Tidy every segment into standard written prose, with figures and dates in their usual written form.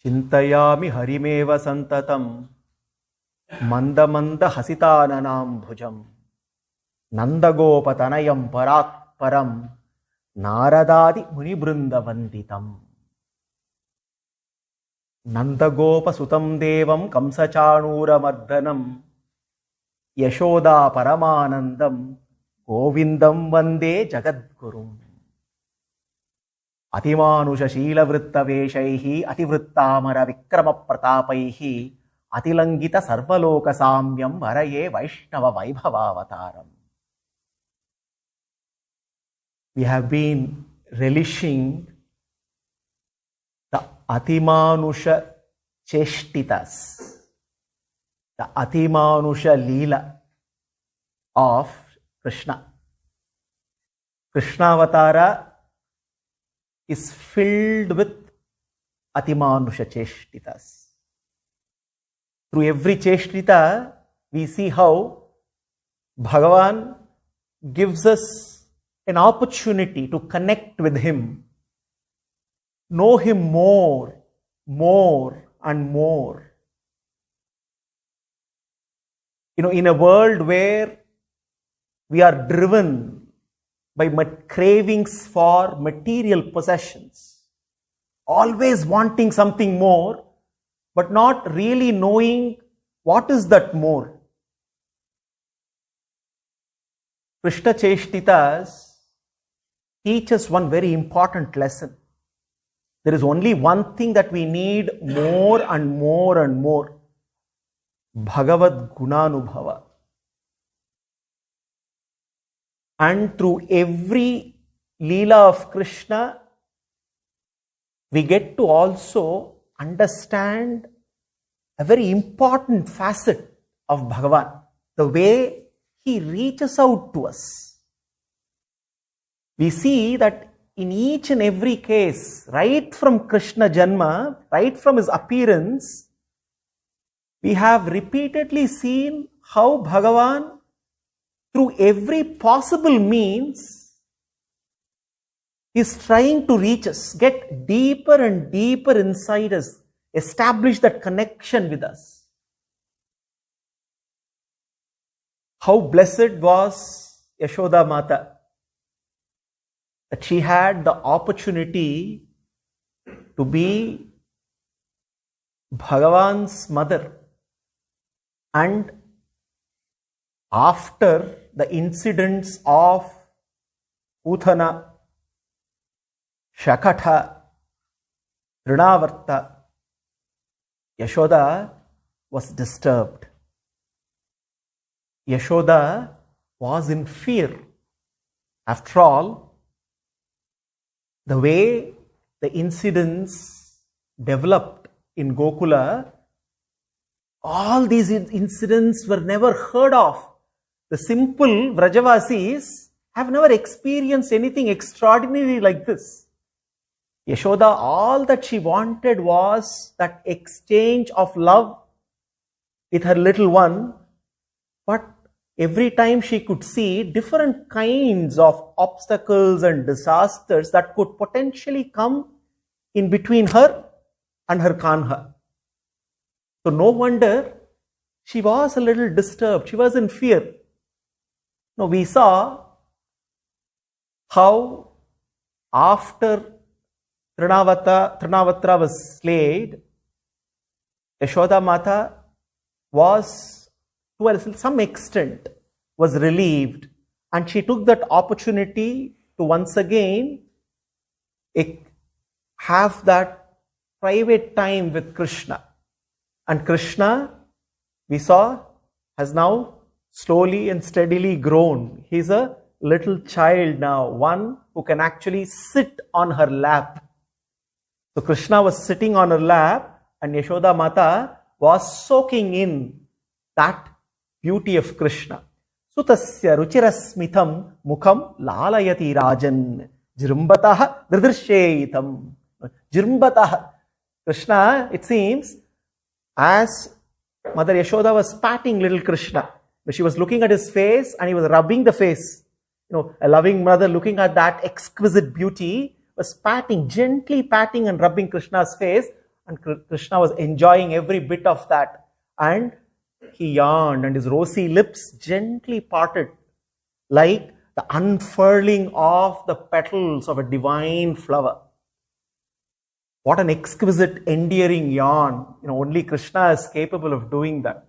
Chintayami harimeva santatam mandamanda hasitananam bhujam nandagopatanayam parat param naradadi munibrunda vanditam. Nandagopa sutam devam kamsachanura mardhanam yashoda paramanandam govindam vande jagadgurum. Atimanusha shila vritta veshaihi ativrittamara vikrama pratapaihi atilangita sarvaloka samyam varaye vaishnava vaibhavavataram. We have been relishing the Atimanusha Cheshtitas, the Atimanusha Leela of Krishna. Krishnavatara is filled with Atimanusha Cheshtitas. Through every Cheshtita, we see how Bhagavan gives us an opportunity to connect with him, know him more, and more. In a world where we are driven by cravings for material possessions, always wanting something more, but not really knowing what is that more. Krishna Cheshtitas teach us one very important lesson. There is only one thing that we need more and more and more. Bhagavad Gunanubhava. And through every Leela of Krishna, we get to also understand a very important facet of Bhagavan, the way he reaches out to us. We see that in each and every case, right from Krishna Janma, right from his appearance, we have repeatedly seen how Bhagavan, through every possible means, is trying to reach us, get deeper and deeper inside us, establish that connection with us. How blessed was Yashoda Mata, that she had the opportunity to be Bhagavan's mother. And after the incidents of Uthana, Shakatha, Trinavarta, Yashoda was disturbed. Yashoda was in fear. After all, the way the incidents developed in Gokula, all these incidents were never heard of. The simple Vrajavasis have never experienced anything extraordinary like this. Yashoda, all that she wanted was that exchange of love with her little one, but every time she could see different kinds of obstacles and disasters that could potentially come in between her and her Kanha. So no wonder she was a little disturbed. She was in fear. Now we saw how after Trinavatra was slayed, Yashoda Mata was, to some extent, was relieved, and she took that opportunity to once again have that private time with Krishna. And Krishna, we saw, has now slowly and steadily grown. He's a little child now, one who can actually sit on her lap. So Krishna was sitting on her lap, and Yashoda Mata was soaking in that beauty of Krishna. Sutasya ruchirasmitham mukham lalayati rajan jirumbataha dridrshyeyitam. Jirumbataha. Krishna, it seems, as Mother Yashoda was patting little Krishna, she was looking at his face and he was rubbing the face. A loving mother looking at that exquisite beauty was patting, gently patting and rubbing Krishna's face. and Krishna was enjoying every bit of that. And he yawned, and his rosy lips gently parted like the unfurling of the petals of a divine flower. What an exquisite, endearing yawn. Only Krishna is capable of doing that.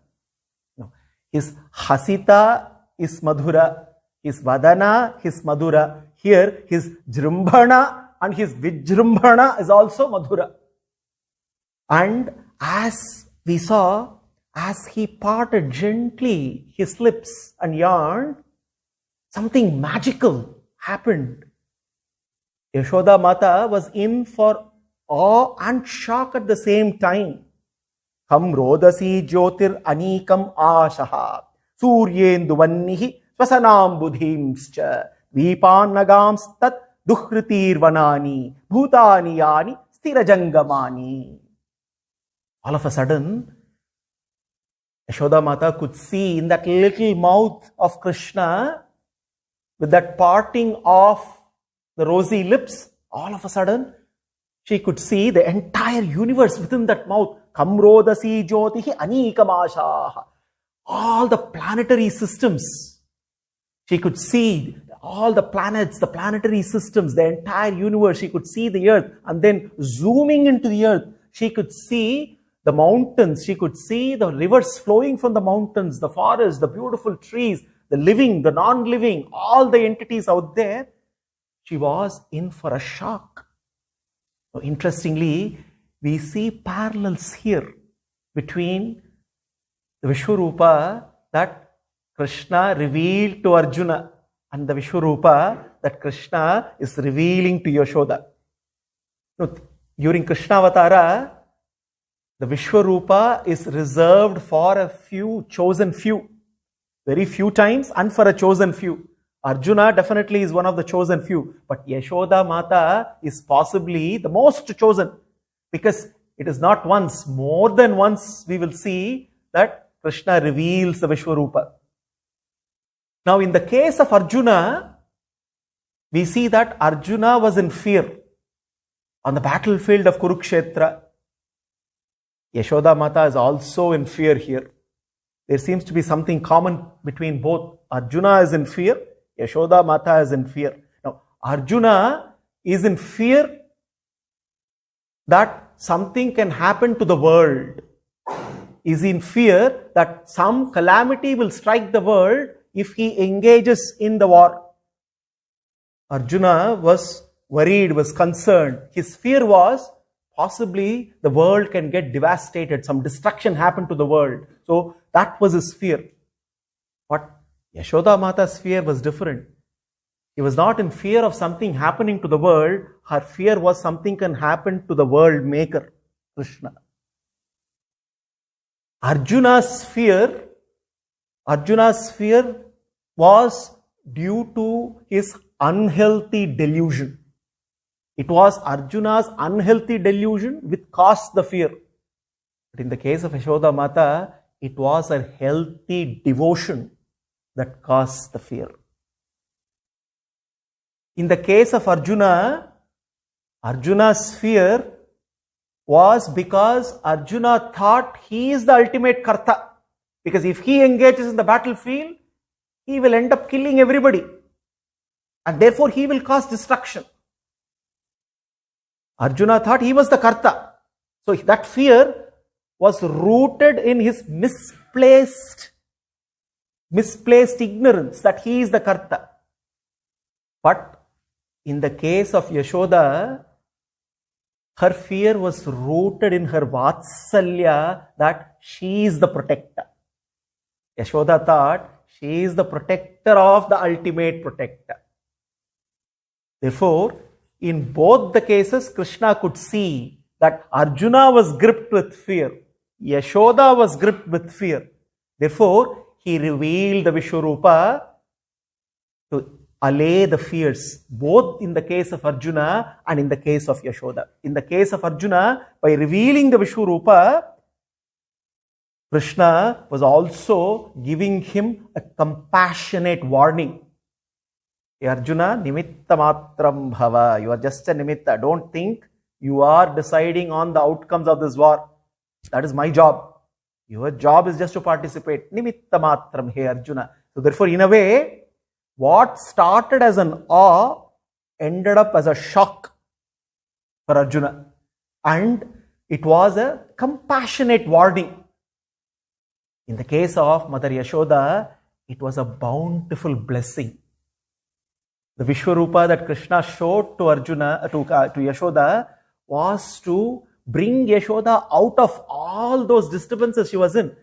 His hasita is madhura, his vadana is madhura. Here, his jrumbhana and his vijrumbhana is also madhura. And as we saw, as he parted gently his lips and yawned, something magical happened. Yashoda Mata was in for awe and shock at the same time. Kam rodasi jyotir anikam ashaha suryendu vannihi swasanam budhimscha vipanagam stat duhritir vanani bhutani yani stirajangamani. All of a sudden, Yashoda Mata could see in that little mouth of Krishna, with that parting of the rosy lips, all of a sudden, she could see the entire universe within that mouth. Kamrodasi jyotihi anikamashaha. All the planetary systems. She could see all the planets, the planetary systems, the entire universe. She could see the earth. And then zooming into the earth, she could see the mountains. She could see the rivers flowing from the mountains, the forests, the beautiful trees, the living, the non-living, all the entities out there. She was in for a shock. So interestingly, we see parallels here between the Vishwarupa that Krishna revealed to Arjuna and the Vishwarupa that Krishna is revealing to Yashoda. During Krishna Avatara, the Vishwarupa is reserved for a few, chosen few. Very few times and for a chosen few. Arjuna definitely is one of the chosen few. But Yashoda Mata is possibly the most chosen. Because it is not once, more than once we will see that Krishna reveals the Vishwarupa. Now in the case of Arjuna, we see that Arjuna was in fear on the battlefield of Kurukshetra. Yashoda Mata is also in fear here. There seems to be something common between both. Arjuna is in fear, Yashoda Mata is in fear. Now, Arjuna is in fear that something can happen to the world. Is in fear that some calamity will strike the world if he engages in the war. Arjuna was worried, was concerned. His fear was possibly the world can get devastated, some destruction happen to the world. So that was his fear. But Yashoda Mata's fear was different. He was not in fear of something happening to the world. Her fear was something can happen to the world maker, Krishna. Arjuna's fear was due to his unhealthy delusion. It was Arjuna's unhealthy delusion which caused the fear. But in the case of Yashoda Mata, it was a healthy devotion that caused the fear. In the case of Arjuna, Arjuna's fear was because Arjuna thought he is the ultimate karta. Because if he engages in the battlefield, he will end up killing everybody. And therefore he will cause destruction. Arjuna thought he was the karta. So that fear was rooted in his misplaced ignorance that he is the karta. But in the case of Yashoda, her fear was rooted in her vatsalya that she is the protector. Yashoda thought she is the protector of the ultimate protector. Therefore, in both the cases, Krishna could see that Arjuna was gripped with fear. Yashoda was gripped with fear. Therefore, he revealed the Vishwarupa to allay the fears, both in the case of Arjuna and in the case of Yashoda. In the case of Arjuna, by revealing the Vishwarupa, Krishna was also giving him a compassionate warning. Hey Arjuna, nimitta matram bhava. You are just a nimitta. Don't think You are deciding on the outcomes of this war. That is my job. Your job is just to participate. Nimitta matram, hey Arjuna. So therefore, in a way, what started as an awe ended up as a shock for Arjuna. And it was a compassionate warning. In the case of Mother Yashoda, it was a bountiful blessing. The Vishwarupa that Krishna showed to Arjuna, to Yashoda, was to bring Yashoda out of all those disturbances she was in.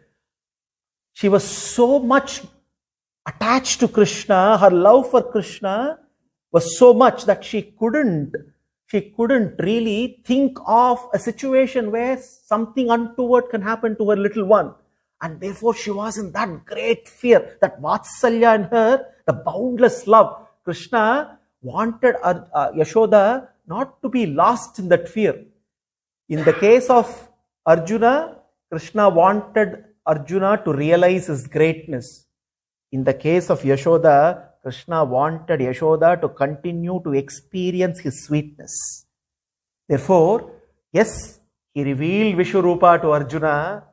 She was so much attached to Krishna, her love for Krishna was so much that she couldn't really think of a situation where something untoward can happen to her little one. And therefore she was in that great fear, that Vatsalya in her, the boundless love. Krishna wanted Yashoda not to be lost in that fear. In the case of Arjuna, Krishna wanted Arjuna to realize his greatness. In the case of Yashoda, Krishna wanted Yashoda to continue to experience his sweetness. Therefore, yes, he revealed Vishwarupa to Arjuna,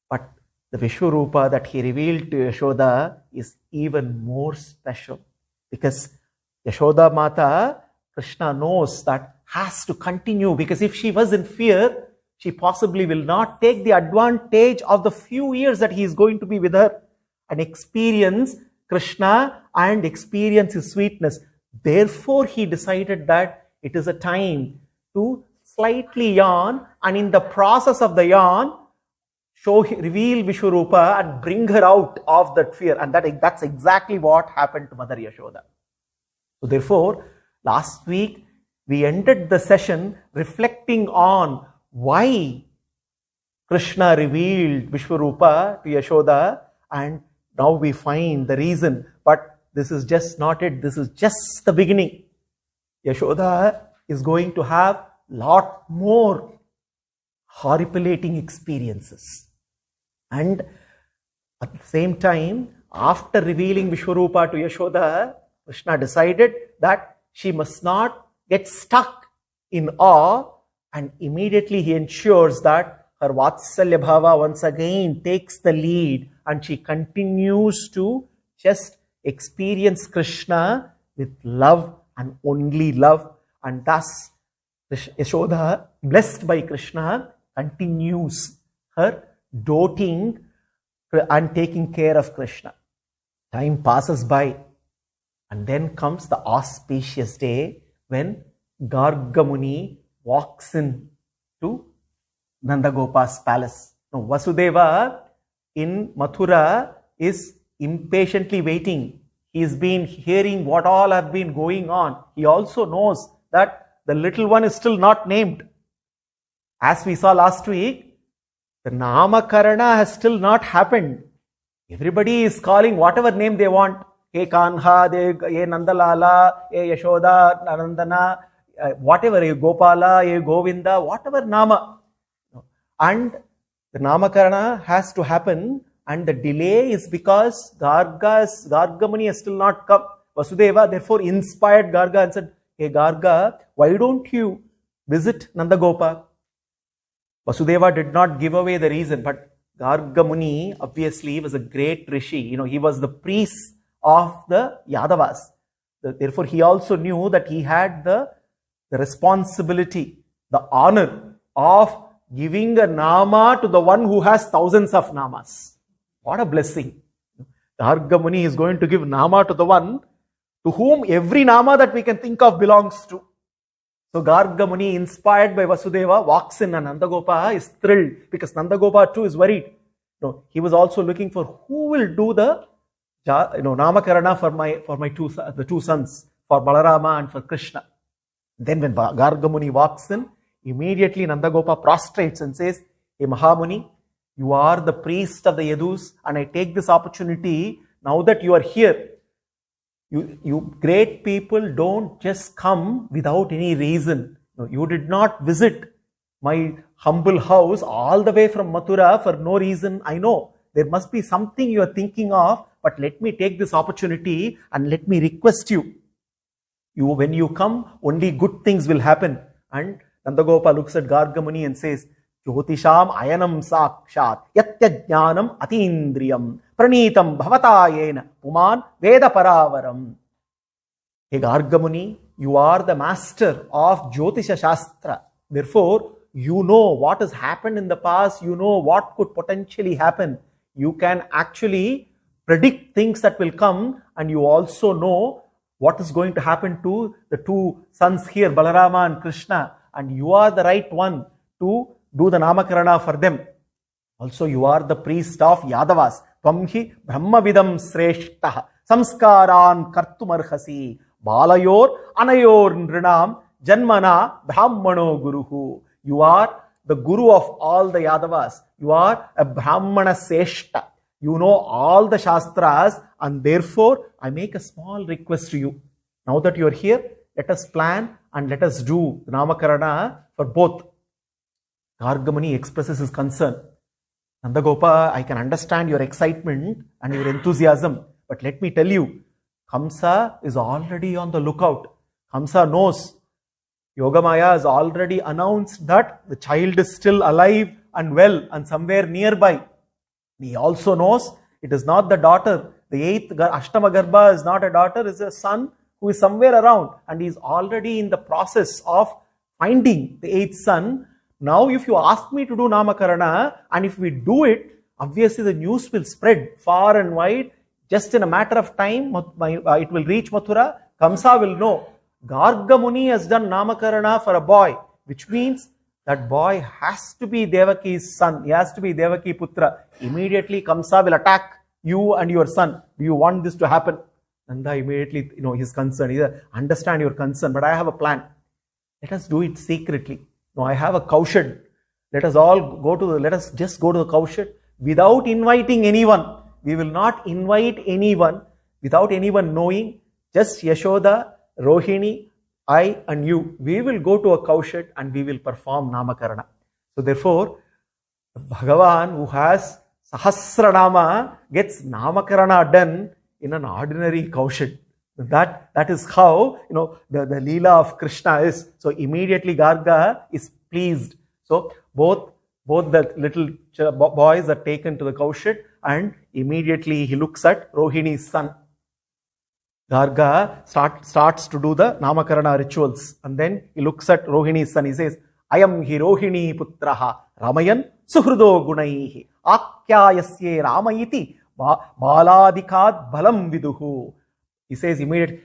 but the Vishwarupa that he revealed to Yashoda is even more special. Because Yashoda Mata, Krishna knows that has to continue, because if she was in fear, she possibly will not take the advantage of the few years that he is going to be with her and experience Krishna and experience his sweetness. Therefore, he decided that it is a time to slightly yawn, and in the process of the yawn, reveal Vishwarupa and bring her out of that fear. And that's exactly what happened to Mother Yashoda. So therefore, last week, we ended the session reflecting on why Krishna revealed Vishwarupa to Yashoda, and now we find the reason. But this is just not it. This is just the beginning. Yashoda is going to have lot more horripilating experiences. And at the same time, after revealing Vishwarupa to Yashoda, Krishna decided that she must not get stuck in awe, and immediately he ensures that her Vatsalya Bhava once again takes the lead, and she continues to just experience Krishna with love and only love. And thus, Yashoda, blessed by Krishna, continues her doting and taking care of Krishna. Time passes by, and then comes the auspicious day when Garga Muni walks in to Nandagopa's palace. Now, Vasudeva in Mathura is impatiently waiting. He's been hearing what all have been going on. He also knows that the little one is still not named. As we saw last week, the Namakarana has still not happened. Everybody is calling whatever name they want. Hey Kanha, hey Nandalala, hey Yashoda, Nandana, whatever, hey Gopala, hey Govinda, whatever Nama. And the Namakarana has to happen, and the delay is because Garga Muni has still not come. Vasudeva therefore inspired Garga and said, hey Garga, why don't you visit Nandagopa? Vasudeva did not give away the reason, but Garga Muni obviously was a great rishi. He was the priest of the Yadavas. Therefore, he also knew that he had the responsibility, the honor of giving a nama to the one who has thousands of namas. What a blessing. Garga Muni is going to give nama to the one to whom every nama that we can think of belongs to. So Garga Muni, inspired by Vasudeva, walks in, and Nandagopa is thrilled because Nandagopa too is worried. He was also looking for who will do the Namakarana for the two sons, for Balarama and for Krishna. Then when Garga Muni walks in, immediately Nandagopa prostrates and says, hey Mahamuni, you are the priest of the Yadus, and I take this opportunity, now that you are here, you great people don't just come without any reason. You did not visit my humble house all the way from Mathura for no reason. I know there must be something you are thinking of, but let me take this opportunity and let me request you. When you come, only good things will happen. And Nandagopa looks at Garga Muni and says, Jyotisham ayanam sakshat yatya jnanam atindriyam pranitam bhavatayena puman veda paravaram. Hey Garga Muni, you are the master of Jyotisha Shastra. Therefore, you know what has happened in the past, you know what could potentially happen. You can actually predict things that will come, and you also know what is going to happen to the two sons here, Balarama and Krishna, and you are the right one to do the Namakarana for them. Also, you are the priest of Yadavas. Tvamhi Brahmavidam Sreshtah Samskaran Kartumarhasi Balayor Anayor Nrinam Janmana Brahmano Guruhu. You are the Guru of all the Yadavas. You are a Brahmana Seshta. You know all the Shastras, and therefore I make a small request to you. Now that you are here, let us plan and let us do the Namakarana for both. Garga Muni expresses his concern. Nandagopa, I can understand your excitement and your enthusiasm, but let me tell you, Kamsa is already on the lookout. Kamsa knows. Yogamaya has already announced that the child is still alive and well and somewhere nearby. He also knows it is not the daughter. The eighth Ashtama Garbha is not a daughter, it is a son who is somewhere around, and he is already in the process of finding the eighth son. Now, if you ask me to do Namakarana, and if we do it, obviously the news will spread far and wide. Just in a matter of time, it will reach Mathura. Kamsa will know. Garga Muni has done Namakarana for a boy, which means that boy has to be Devaki's son. He has to be Devaki Putra. Immediately Kamsa will attack you and your son. Do you want this to happen? Nanda immediately, his concern. He said, understand your concern, but I have a plan. Let us do it secretly. No, I have a cowshed. Let us just go to the cowshed without inviting anyone. We will not invite anyone without anyone knowing. Just Yashoda, Rohini, I and you. We will go to a cowshed and we will perform Namakarana. So therefore, Bhagavan, who has Sahasranama, gets Namakarana done in an ordinary cowshed. That is how the Leela of Krishna is. So immediately Garga is pleased. So both the little boys are taken to the cowshed, and immediately he looks at Rohini's son. Garga starts to do the Namakarana rituals, and then he looks at Rohini's son. He says, Ayam hi Rohini putraha Ramayan suhrudo gunaihi akyayasye Ramayiti baladikad balam viduhu. He says immediately,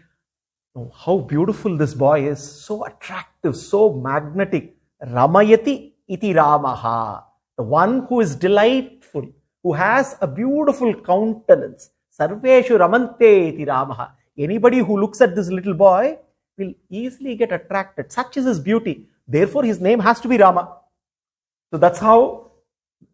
how beautiful this boy is, so attractive, so magnetic. Ramayati iti Ramaha, the one who is delightful, who has a beautiful countenance. Sarveshu ramante iti Ramaha. Anybody who looks at this little boy will easily get attracted. Such is his beauty. Therefore, his name has to be Rama. So that's how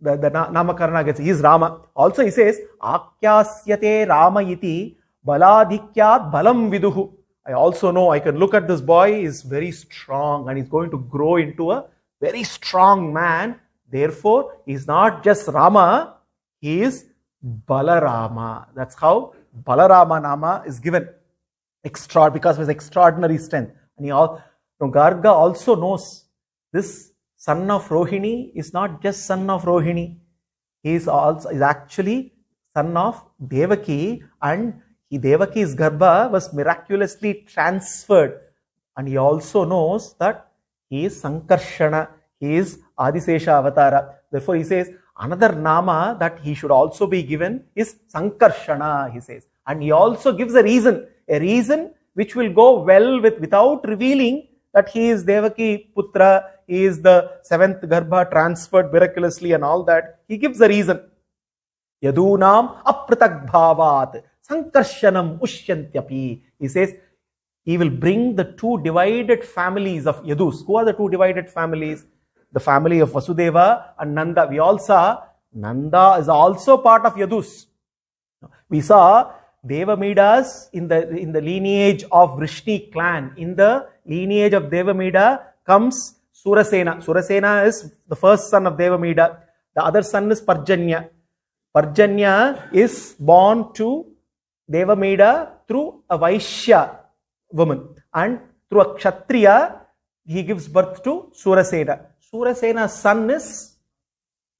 the Namakarana gets. He is Rama. Also, he says, Akyasyate Ramayiti Baladhikyat Balam Viduhu. I also know, I can look at this boy, he is very strong and he is going to grow into a very strong man. Therefore, he is not just Rama, he is Balarama. That's how Balarama Nama is given. Because of his extraordinary strength. And Garga also knows this son of Rohini is not just son of Rohini. He is actually son of Devaki, and Devaki's Garbha was miraculously transferred. And he also knows that he is Sankarshana, he is Adisesha Avatara. Therefore, he says another Nama that he should also be given is Sankarshana, he says. And he also gives a reason which will go well without revealing that he is Devaki Putra, he is the seventh Garbha transferred miraculously and all that. He gives a reason. Yadunam apratak bhavat sankarshanam ushyantyapi. He says he will bring the two divided families of Yadus. Who are the two divided families? The family of Vasudeva and Nanda. We all saw Nanda is also part of Yadus. We saw Devamidas in the lineage of Vrishni clan. In the lineage of Devamida comes Surasena. Surasena is the first son of Devamida. The other son is Parjanya. Parjanya is born to Devamida through a Vaishya woman, and through a Kshatriya he gives birth to Surasena. Surasena's son is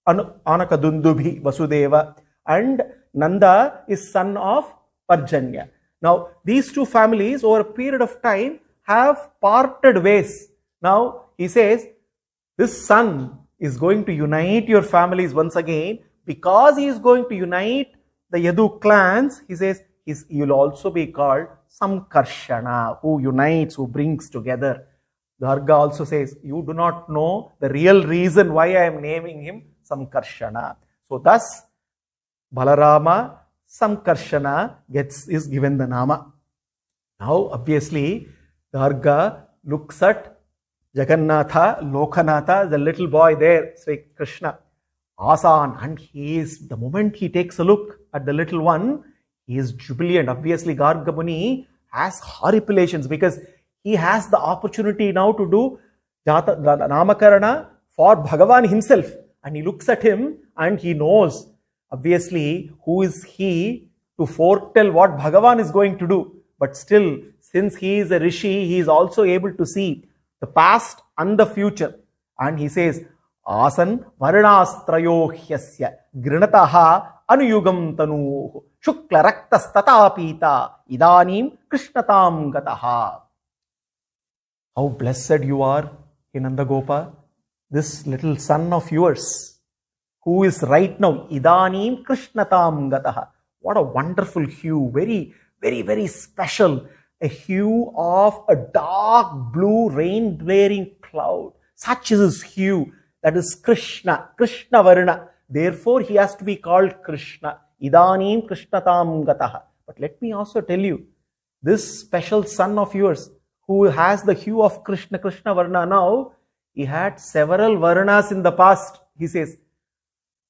Anakadundubhi Vasudeva, and Nanda is son of Parjanya. Now, these two families over a period of time have parted ways. Now, he says, this son is going to unite your families once again. Because he is going to unite the Yadu clans, he says, he will also be called Samkarshana, who unites, who brings together. Garga also says, you do not know the real reason why I am naming him Samkarshana. So thus, Balarama Samkarshana is given the nama. Now, obviously, Garga looks at Jagannatha, Lokanatha, the little boy there, Sri Krishna, Asan, and the moment he takes a look at the little one, he is jubilant. Obviously, Garga Muni has horripilations because he has the opportunity now to do Namakarana for Bhagavan himself. And he looks at him and he knows, obviously, who is he to foretell what Bhagavan is going to do. But still, since he is a Rishi, he is also able to see the past and the future. And he says, Asan varnastrayo hyasya grinataha anuyugam tanuhu shukla raktas tatapita idanim krishnatam gataha. How blessed you are, Nanda-gopa, this little son of yours, who is right now, idanim krishnatam gataha. What a wonderful hue, very, very, very special. A hue of a dark blue rain-bearing cloud. Such is his hue. That is Krishna, Krishna Varna. Therefore, he has to be called Krishna. Idanim Krishnatam Gataha. But let me also tell you, this special son of yours, who has the hue of Krishna, Krishna Varna now, he had several Varnas in the past. He says,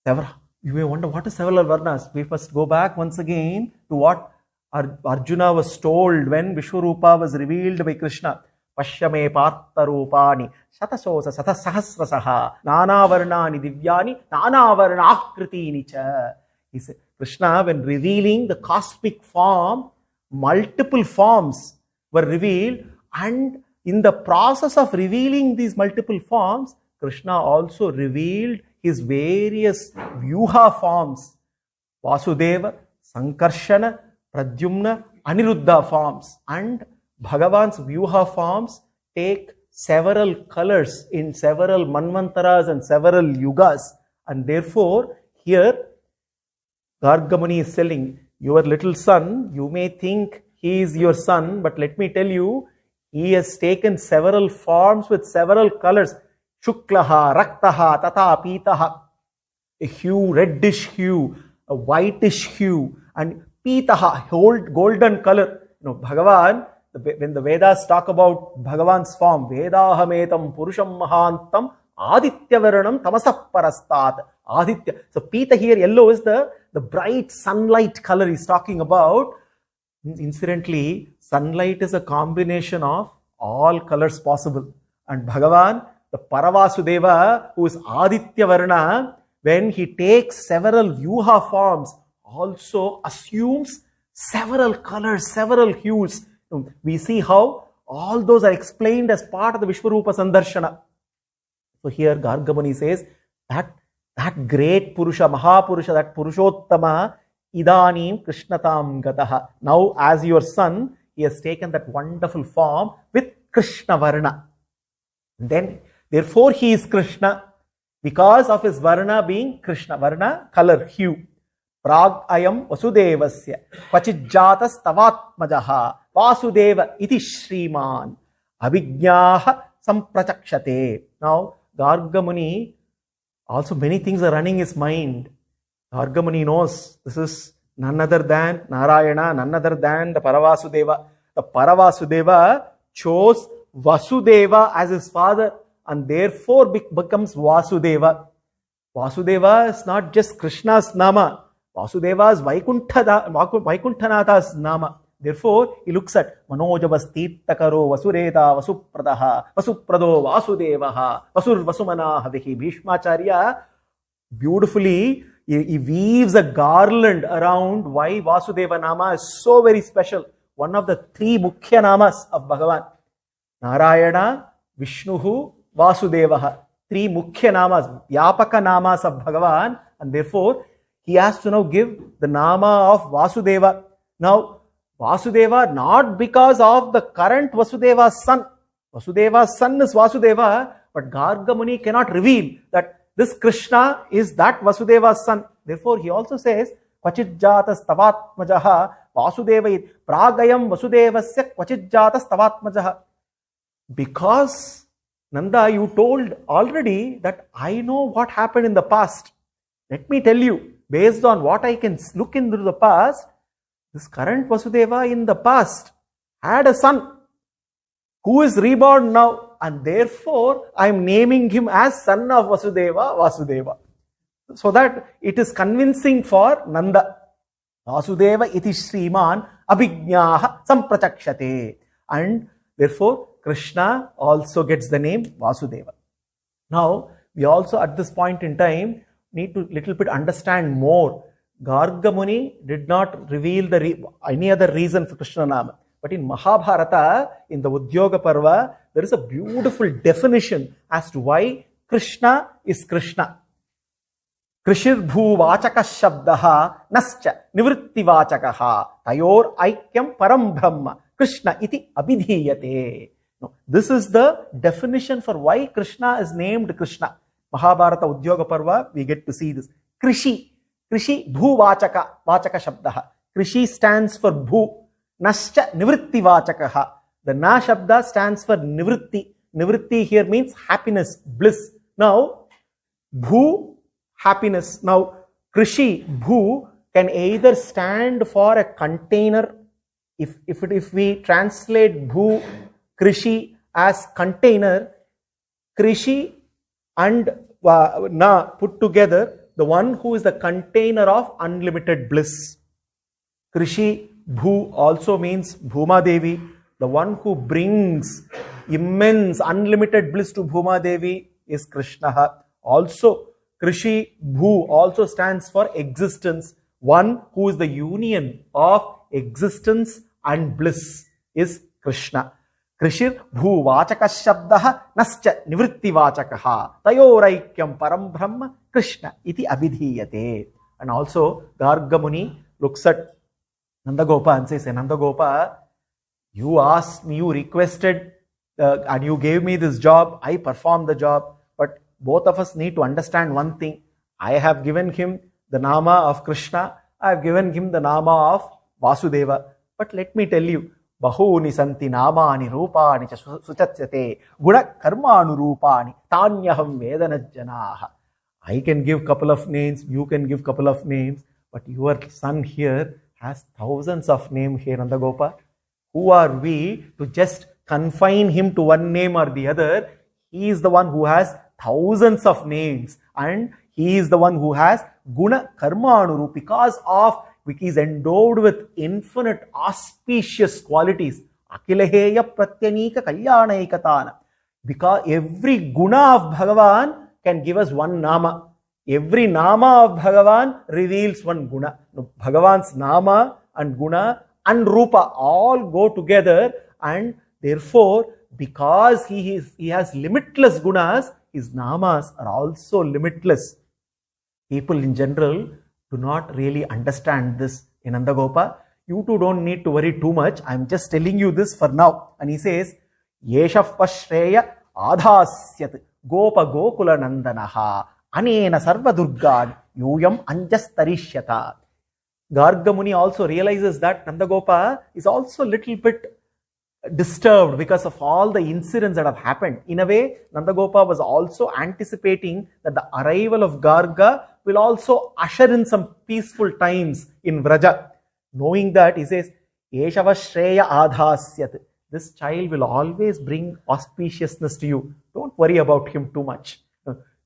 several. You may wonder, what is several Varnas? We must go back once again to what Arjuna was told when Vishwarupa was revealed by Krishna. Pashyame Partharupani Shatasosa Satasahasrasaha Nana Varnani Divyani Nana Varnakriti cha. He said, Krishna, when revealing the cosmic form, multiple forms were revealed, and in the process of revealing these multiple forms, Krishna also revealed his various Vyuha forms. Vasudeva, Sankarshana, Pradyumna, Aniruddha forms. And Bhagavan's Vyuha forms take several colors in several Manvantaras and several Yugas. And therefore, here, Garga Muni is telling, your little son, you may think he is your son, but let me tell you, he has taken several forms with several colors. Shuklaha, Raktaha, Tata, Pitaha. A hue, reddish hue, a whitish hue, and Pitaha, golden color. Bhagavan, when the Vedas talk about Bhagavan's form, Vedahametam Purusham Mahantam Aditya Varanam Tamasah Parastat. Aditya. So Pita here, yellow is the bright sunlight color he's talking about. Incidentally, sunlight is a combination of all colors possible. And Bhagavan, the Paravasudeva, who is Aditya Varna, when he takes several Vyuha forms, also assumes several colors, several hues. We see how all those are explained as part of the Vishwarupa Sandarshana. So here Garga Muni says that great Purusha, Mahapurusha, that Purushottama, Idanim Krishnatam Gataha. Now, as your son, he has taken that wonderful form with Krishna Varna. Then, therefore, he is Krishna because of his Varna being Krishna. Varna, color, hue. Prag ayam Vasudevasya Kvachijjatas Tavatmajaha Vasudeva iti Śrīmad Abhijñāha Samprachakshate. Now, Garga Muni, also many things are running his mind. Garga Muni knows this is none other than Narayana, none other than the Paravasudeva. The Paravasudeva chose Vasudeva as his father and therefore becomes Vasudeva. Vasudeva is not just Krishna's nama. Vasudeva is Vaikunthanatha's nama. Therefore, he looks at Manojavastirtakaro Vasureta Vasupradaha Vasuprado Vasudevaha Vasur Vasumana Havihi. Bhishmacharya beautifully he weaves a garland around why Vasudeva nama is so very special. One of the three Mukhya namas of Bhagavan. Narayana, Vishnuhu, Vasudevaha. Three mukhya namas, vyapaka namas of Bhagavan, and therefore he has to now give the nama of Vasudeva. Now, Vasudeva, not because of the current Vasudeva's son. Vasudeva's son is Vasudeva, but Garga Muni cannot reveal that this Krishna is that Vasudeva's son. Therefore, he also says, Kvachit jatas tavatmajaha Vasudeva pragayam Vasudevasya kvachit jatas tavatmajaha. Because, Nanda, you told already that I know what happened in the past. Let me tell you, based on what I can look into the past, this current Vasudeva in the past had a son who is reborn now, and therefore I am naming him as son of Vasudeva, Vasudeva. So that it is convincing for Nanda. Vasudeva iti Śrīman abhijñāha samprachakshate. And therefore Krishna also gets the name Vasudeva. Now, we also at this point in time need to little bit understand more. Garga Muni did not reveal any other reason for Krishna Nama. But in Mahabharata, in the Udyoga Parva, there is a beautiful definition as to why Krishna is Krishna. Krishir bhu vachaka shabdaha nascha nivritti vachakaha tayor aikyam param brahma Krishna iti abhidhiyate. No, this is the definition for why Krishna is named Krishna. Mahabharata Udyoga Parva, we get to see this. Krishi bhu vachaka shabdaha. Krishi stands for bhu. Nascha nivritti vachakaha. The na shabda stands for nivritti. Nivritti here means happiness, bliss. Now, bhu, happiness. Now, krishi, bhu can either stand for a container. If we translate bhu, krishi as container, krishi and na put together, the one who is the container of unlimited bliss. Krishi, bhu also means Bhuma Devi, the one who brings immense unlimited bliss to Bhuma Devi is Krishna. Also, Krishi Bhu also stands for existence. One who is the union of existence and bliss is Krishna. Krishir bhu vachaka shabdaha nascha nivritti vachakaha tayoraikyam param brahma Krishna iti abhidhiyate. And also Garga Muni looks at Nandagopa and says, Nandagopa, you asked me, you requested and you gave me this job, I performed the job, but both of us need to understand one thing. I have given him the nama of Krishna, I have given him the nama of Vasudeva. But let me tell you, Bahuni santi namani rupani cha suchatyate guna karmanu rupani tanyaham vedanajjanaha. I can give couple of names, you can give couple of names, but your son here has thousands of names here, Nandagopa. Who are we to just confine him to one name or the other? He is the one who has thousands of names, and he is the one who has guna karma anurup, because of which is endowed with infinite auspicious qualities. Akilaheya pratyanika kalyanaikatana. Because every guna of Bhagavan can give us one nama. Every nama of Bhagavan reveals one guna. Now, Bhagavan's nama and guna and rupa all go together, and therefore, because he has limitless gunas, his namas are also limitless. People in general do not really understand this. In Nandagopa, you two don't need to worry too much. I am just telling you this for now. And he says, Yeshaf Pashreya Adhasyat Gopa Gokula Nandanaha Anena Sarva Durgan Yuyam Anjastarishyata. Garga Muni also realizes that Nandagopa is also a little bit disturbed because of all the incidents that have happened. In a way, Nandagopa was also anticipating that the arrival of Garga will also usher in some peaceful times in Vraja. Knowing that, he says, Yeshava Shreya Adhasyat. This child will always bring auspiciousness to you. Don't worry about him too much.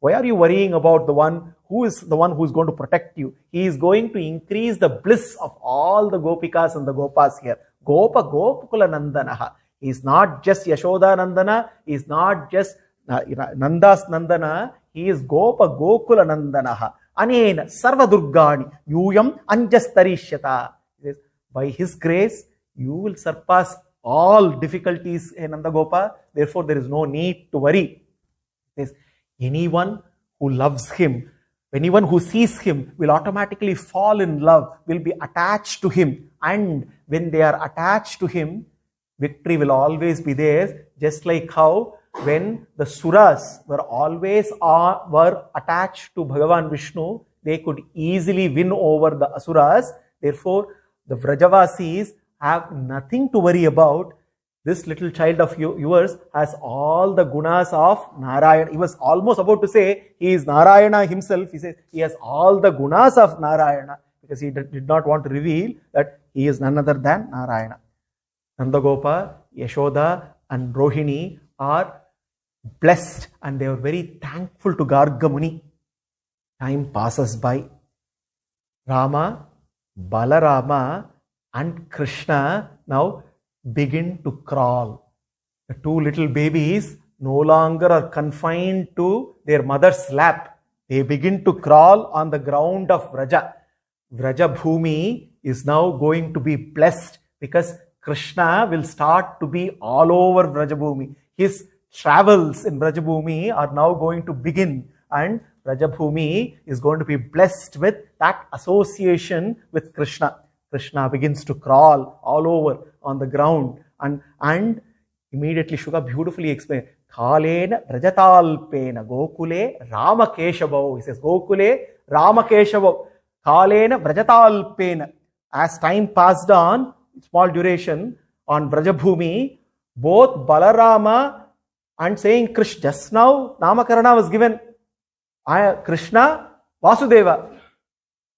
Why are you worrying about the one who is going to protect you? He is going to increase the bliss of all the Gopikas and the Gopas here. Gopa Gopukula Nandanaha. He is not just Yashoda Nandana. He is not just Nanda's Nandana. He is Gopa Gokula Nandanaha. Anena Sarva Durgani Yuyam Anjastarishyata. By his grace, you will surpass all difficulties in Nandagopa, therefore there is no need to worry. There's anyone who loves him, anyone who sees him will automatically fall in love, will be attached to him. And when they are attached to him, victory will always be theirs. Just like how when the Suras were always were attached to Bhagavan Vishnu, they could easily win over the Asuras. Therefore, the Vrajavasis have nothing to worry about. This little child of yours has all the gunas of Narayana. He was almost about to say he is Narayana himself. He says he has all the gunas of Narayana, because he did not want to reveal that he is none other than Narayana. Nandagopa, Yashoda and Rohini are blessed and they are very thankful to Garga Muni. Time passes by. Rama, Balarama and Krishna now begin to crawl. The two little babies no longer are confined to their mother's lap. They begin to crawl on the ground of Vraja. Vraja Bhumi is now going to be blessed because Krishna will start to be all over Vraja Bhumi. His travels in Vraja Bhumi are now going to begin, and Vraja Bhumi is going to be blessed with that association with Krishna. Krishna begins to crawl all over on the ground, and immediately Shuka beautifully explains, Khalena Rajatalpena Gokule Ramakeshavau. He says, Gokule Ramakeshavau. Khalena Vrajatalpena. As time passed on, small duration, on Vrajabhumi, both Balarama and saying Krishna, just now Namakarana was given, Krishna, Vasudeva.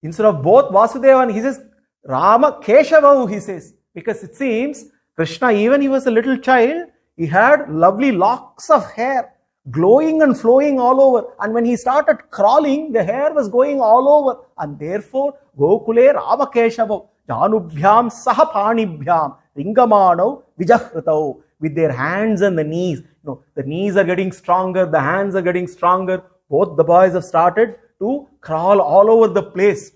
Instead of both Vasudeva, and he says, Rama Keshavahu, he says, because it seems Krishna, even he was a little child, he had lovely locks of hair, glowing and flowing all over. And when he started crawling, the hair was going all over. And therefore, Gokule Rama Keshavahu, Janubhyam Sahapanibhyam, Ringamano Vijahratau, with their hands and the knees. The knees are getting stronger, the hands are getting stronger. Both the boys have started to crawl all over the place.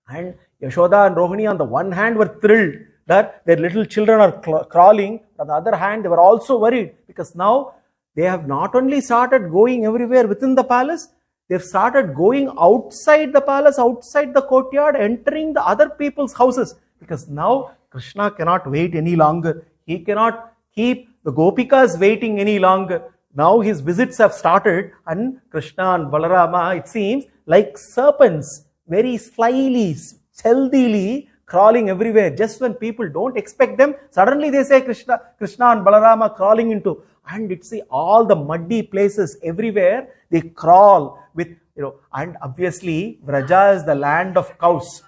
And Yashoda and Rohini on the one hand were thrilled that their little children are crawling. On the other hand, they were also worried because now they have not only started going everywhere within the palace, they've started going outside the palace, outside the courtyard, entering the other people's houses. Because now Krishna cannot wait any longer. He cannot keep the Gopikas waiting any longer. Now his visits have started, and Krishna and Balarama, it seems, like serpents, very slyly, stealthily crawling everywhere. Just when people don't expect them, suddenly they say Krishna and Balarama crawling into, and it's all the muddy places everywhere. They crawl with, and obviously Vraja is the land of cows.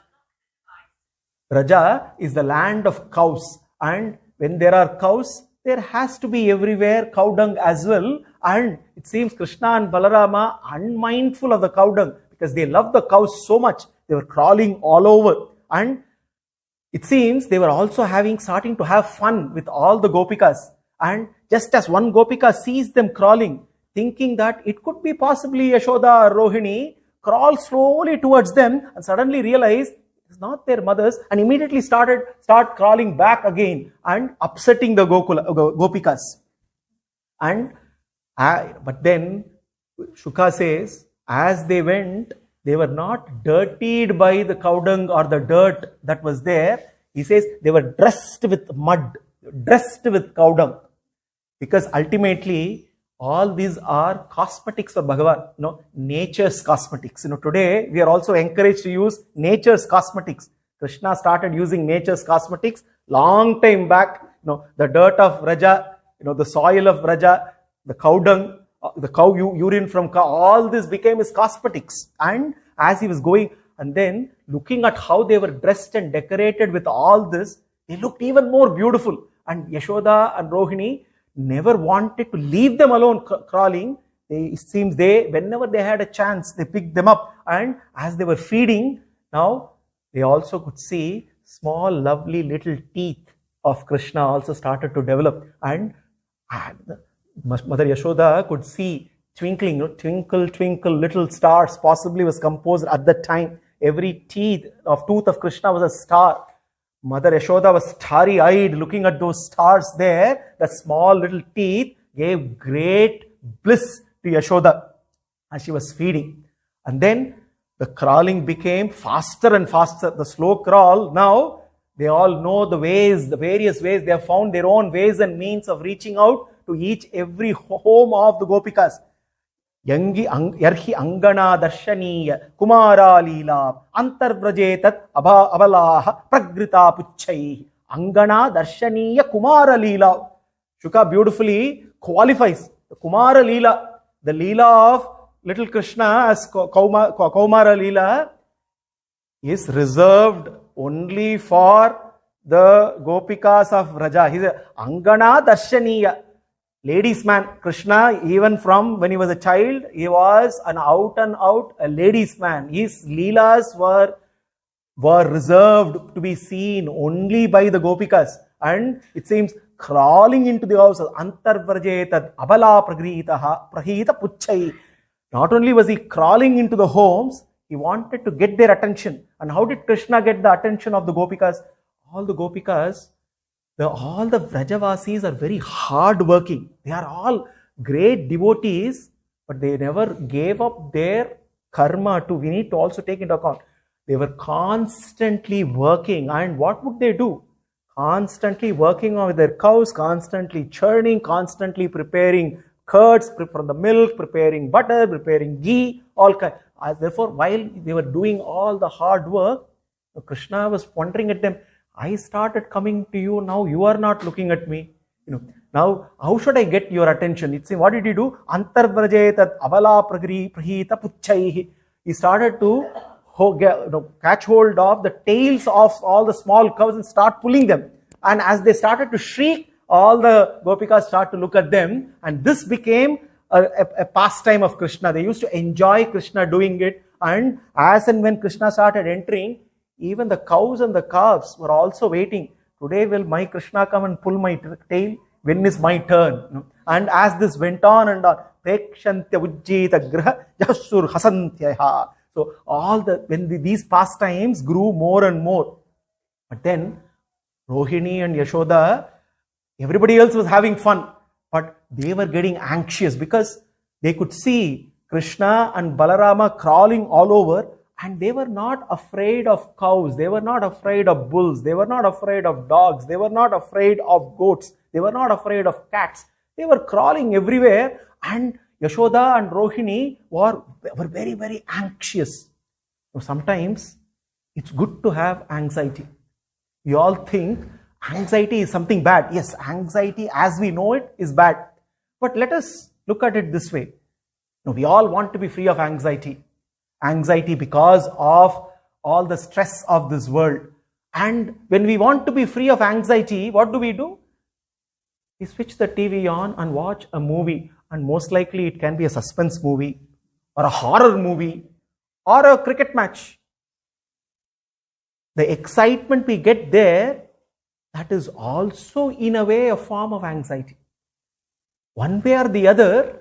Vraja is the land of cows, and when there are cows, there has to be everywhere cow dung as well. And it seems Krishna and Balarama, unmindful of the cow dung, because they love the cows so much, they were crawling all over. And it seems they were also starting to have fun with all the Gopikas. And just as one Gopika sees them crawling, thinking that it could be possibly Yashoda or Rohini, crawl slowly towards them and suddenly realize it's not their mothers, and immediately start crawling back again and upsetting the Gopikas. And but then Shuka says, as they went, they were not dirtied by the cow dung or the dirt that was there. He says they were dressed with mud, dressed with cow dung. Because ultimately, all these are cosmetics for Bhagavan, nature's cosmetics. Today we are also encouraged to use nature's cosmetics. Krishna started using nature's cosmetics long time back. The dirt of Vraja, the soil of Vraja, the cow dung, the cow urine from cow, all this became his cosmetics. And as he was going, and then looking at how they were dressed and decorated with all this, they looked even more beautiful. And Yashoda and Rohini never wanted to leave them alone crawling. It seems whenever they had a chance, they picked them up. And as they were feeding, now they also could see small, lovely little teeth of Krishna also started to develop. And Mother Yashoda could see twinkling, twinkle, twinkle, little stars, possibly was composed at that time. Every tooth of Krishna was a star. Mother Yashoda was starry-eyed looking at those stars there. The small little teeth gave great bliss to Yashoda as she was feeding. And then the crawling became faster and faster. The slow crawl, now they all know the ways, the various ways. They have found their own ways and means of reaching out to every home of the Gopikas. Yarhi angana darshaniya kumara leela antarvrajetat abalaha pragrita puchchai. Angana darshaniya kumara leela. Shuka beautifully qualifies the Kumara Leela, the Leela of little Krishna as Kaumara Leela, is reserved only for the Gopikas of Raja. He is Angana Darshaniya, ladies' man. Krishna, even from when he was a child, he was an out and out a ladies' man. His Leelas were reserved to be seen only by the Gopikas. And it seems crawling into the houses, antarvarjetat abala prahita puchchai. Not only was he crawling into the homes, he wanted to get their attention. And how did Krishna get the attention of the Gopikas? All the Gopikas, all the Vrajavasis are very hard working. They are all great devotees, but they never gave up their karma too. We need to also take into account. They were constantly working. And what would they do? Constantly working on their cows, constantly churning, constantly preparing curds, from the milk, preparing butter, preparing ghee, all kinds. Therefore, while they were doing all the hard work, Krishna was wondering at them, I started coming to you, now you are not looking at me. Now how should I get your attention? It's what did he do? Antarvrajetat avala prahita puchchai. He started to catch hold of the tails of all the small cows and start pulling them. And as they started to shriek, all the Gopikas start to look at them, and this became a pastime of Krishna. They used to enjoy Krishna doing it, and as and when Krishna started entering, even the cows and the calves were also waiting. Today will my Krishna come and pull my tail? When is my turn? And as this went on and on, so these pastimes grew more and more. But then Rohini and Yashoda, everybody else was having fun, but they were getting anxious because they could see Krishna and Balarama crawling all over, and they were not afraid of cows, they were not afraid of bulls, they were not afraid of dogs, they were not afraid of goats, they were not afraid of cats. They were crawling everywhere, and Yashoda and Rohini were very, very anxious. So sometimes it's good to have anxiety. We all think anxiety is something bad. Yes, anxiety as we know it is bad. But let us look at it this way. We all want to be free of anxiety. Anxiety because of all the stress of this world. And when we want to be free of anxiety, what do? We switch the TV on and watch a movie. And most likely it can be a suspense movie or a horror movie or a cricket match. The excitement we get there, that is also in a way a form of anxiety. One way or the other,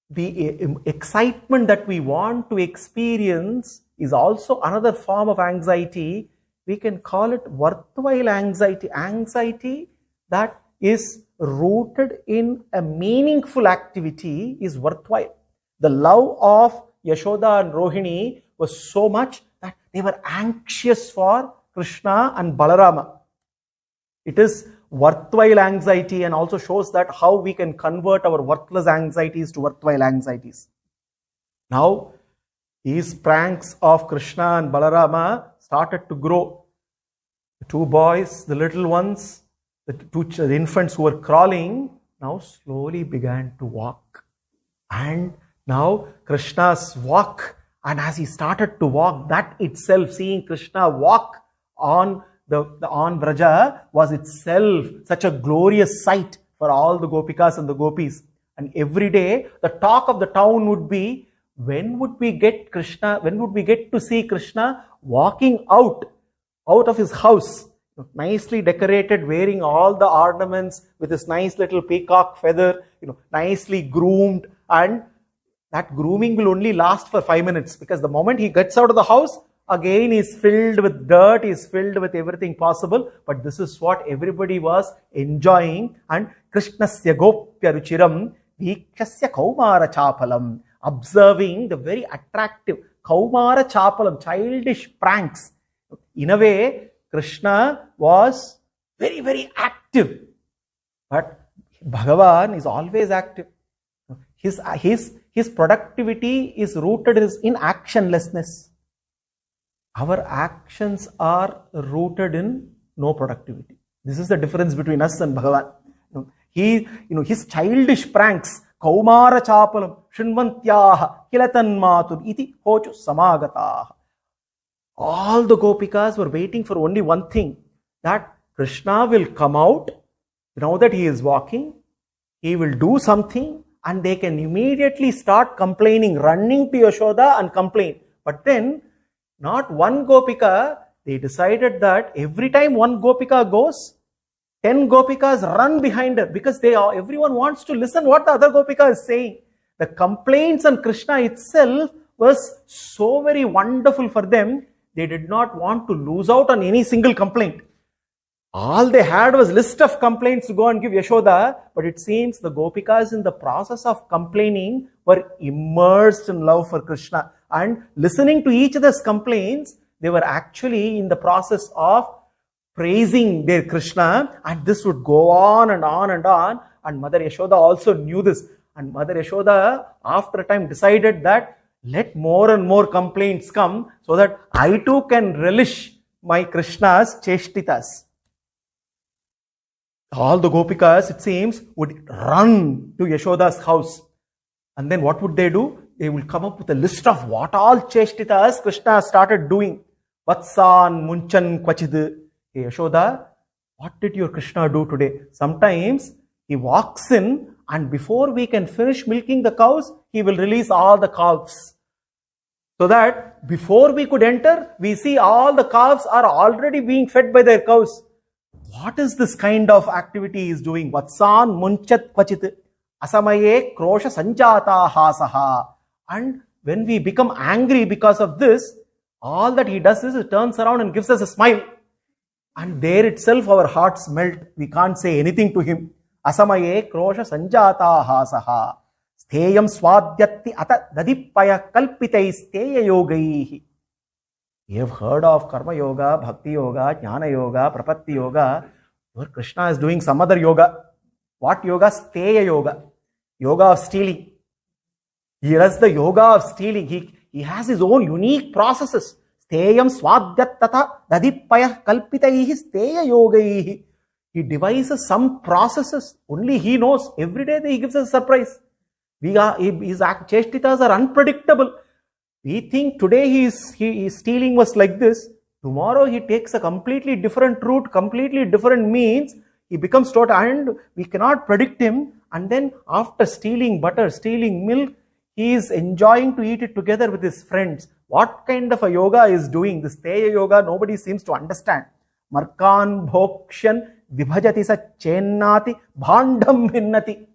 the excitement that we want to experience is also another form of anxiety. We can call it worthwhile anxiety. Anxiety that is rooted in a meaningful activity is worthwhile. The love of Yashoda and Rohini was so much that they were anxious for Krishna and Balarama. It is worthwhile anxiety and also shows that how we can convert our worthless anxieties to worthwhile anxieties. Now, these pranks of Krishna and Balarama started to grow. The two boys, the little ones, the infants who were crawling, now slowly began to walk. And now Krishna's walk, and as he started to walk, that itself, seeing Krishna walk on Vraja was itself such a glorious sight for all the Gopikas and the Gopis. And every day the talk of the town would be, when would we get to see Krishna walking out of his house, nicely decorated, wearing all the ornaments with his nice little peacock feather, nicely groomed. And that grooming will only last for 5 minutes, because the moment he gets out of the house, again is filled with dirt, is filled with everything possible, but this is what everybody was enjoying. And Krishnasya Gopya Ruchiram Vikshasya Kaumara Chapalam, observing the very attractive Kaumara Chapalam, childish pranks. In a way, Krishna was very, very active, but Bhagavan is always active. His productivity is rooted in actionlessness. Our actions are rooted in no productivity. This is the difference between us and Bhagavan. His childish pranks, Kaumara Chapalam, Shrinvantyaha, Kilatan Matur, Iti Hochu Samagataha. All the Gopikas were waiting for only one thing, that Krishna will come out, now that he is walking, he will do something, and they can immediately start complaining, running to Yashoda and complain. But then, not one Gopika, they decided that every time one Gopika goes, 10 Gopikas run behind her, because everyone wants to listen what the other Gopika is saying. The complaints on Krishna itself was so very wonderful for them, they did not want to lose out on any single complaint. All they had was list of complaints to go and give Yashoda, but it seems the Gopikas in the process of complaining were immersed in love for Krishna, and listening to each other's complaints, they were actually in the process of praising their Krishna, and this would go on and on and on. And Mother Yashoda also knew this, and Mother Yashoda after a time decided that let more and more complaints come so that I too can relish my Krishna's cheshtitas. All the Gopikas, it seems, would run to Yashoda's house. And then what would they do? They will come up with a list of what all cheshtitas Krishna started doing. Vatsan, Munchan, Kvachid. Hey Yashoda, what did your Krishna do today? Sometimes he walks in, and before we can finish milking the cows, he will release all the calves. So that before we could enter, we see all the calves are already being fed by their cows. What is this kind of activity he is doing? Vatsan munchat kvachit asamaye krosha sanjata hasaha. And when we become angry because of this, all that he does is he turns around and gives us a smile. And there itself our hearts melt. We can't say anything to him. Asamaye krosha sanjata hasaha. Stheyam swadhyati ata dadipaya kalpitai steya yogaihi. You have heard of Karma Yoga, Bhakti Yoga, Jnana Yoga, Prapatti Yoga. Your Krishna is doing some other yoga. What yoga? Steya Yoga. Yoga of stealing. He does the yoga of stealing. He has his own unique processes. Steyam swadhyatata dadipaya kalpitaihi steya yogaihi. He devises some processes. Only he knows. Every day he gives us a surprise. His cheshtitas are unpredictable. We think today his stealing was like this. Tomorrow he takes a completely different route, completely different means. He becomes total, and we cannot predict him. And then after stealing butter, stealing milk, he is enjoying to eat it together with his friends. What kind of a yoga is doing? This Teya yoga, nobody seems to understand. Markan bhokshan vibhajati sa chennati bhandam hinnati.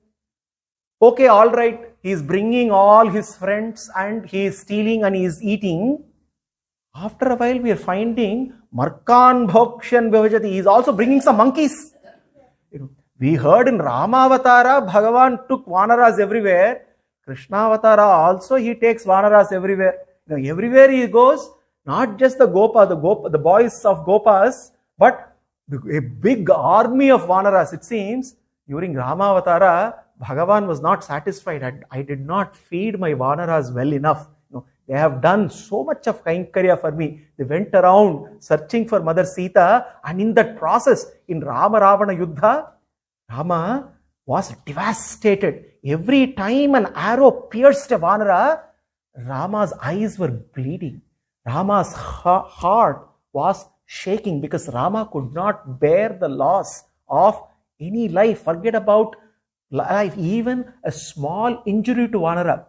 Okay, all right. He is bringing all his friends and he is stealing and he is eating. After a while, we are finding Markan Bhokshan Vivajati. He is also bringing some monkeys. We heard in Ramavatara, Bhagavan took Vanaras everywhere. Krishna Avatara also, he takes Vanaras everywhere. Everywhere he goes, not just the boys of Gopas, but a big army of Vanaras. It seems during Ramavatara, Bhagavan was not satisfied. I did not feed my Vanaras well enough. They have done so much of Kainkarya for me. They went around searching for Mother Sita, and in that process, in Rama Ravana Yuddha, Rama was devastated. Every time an arrow pierced a Vanara, Rama's eyes were bleeding. Rama's heart was shaking because Rama could not bear the loss of any life. Forget about life, even a small injury to Vanara.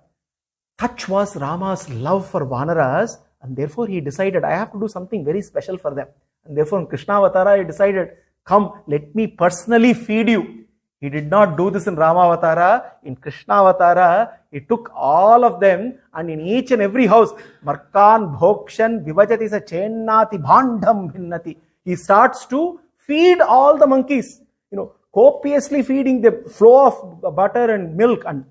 Such was Rama's love for Vanaras, and therefore he decided, I have to do something very special for them. And therefore in Krishna Avatara he decided, come, let me personally feed you. He did not do this in Ramavatara. In Krishna Avatara, he took all of them, and in each and every house, Markan Bhokshan Vivajati sa Chennati Bhandam Bhinnati. He starts to feed all the monkeys, copiously feeding the flow of butter and milk. And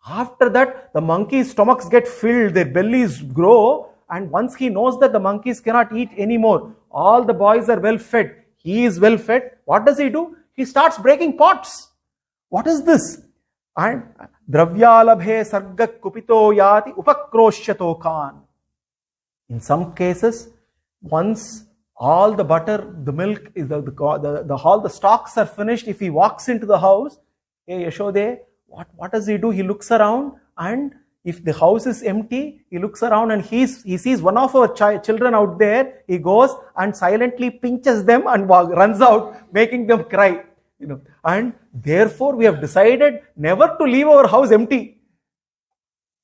after that, the monkeys' stomachs get filled, their bellies grow. And once he knows that the monkeys cannot eat anymore, all the boys are well fed, he is well fed. What does he do? He starts breaking pots. What is this? And Dravyalabhe sarga kupito yati upakroshyato khan. In some cases, once all the butter, the milk, is all the stocks are finished, if he walks into the house, hey Yashode, what does he do? He looks around, and if the house is empty, he looks around and he sees one of our children out there. He goes and silently pinches them and runs out, making them cry. And therefore we have decided never to leave our house empty.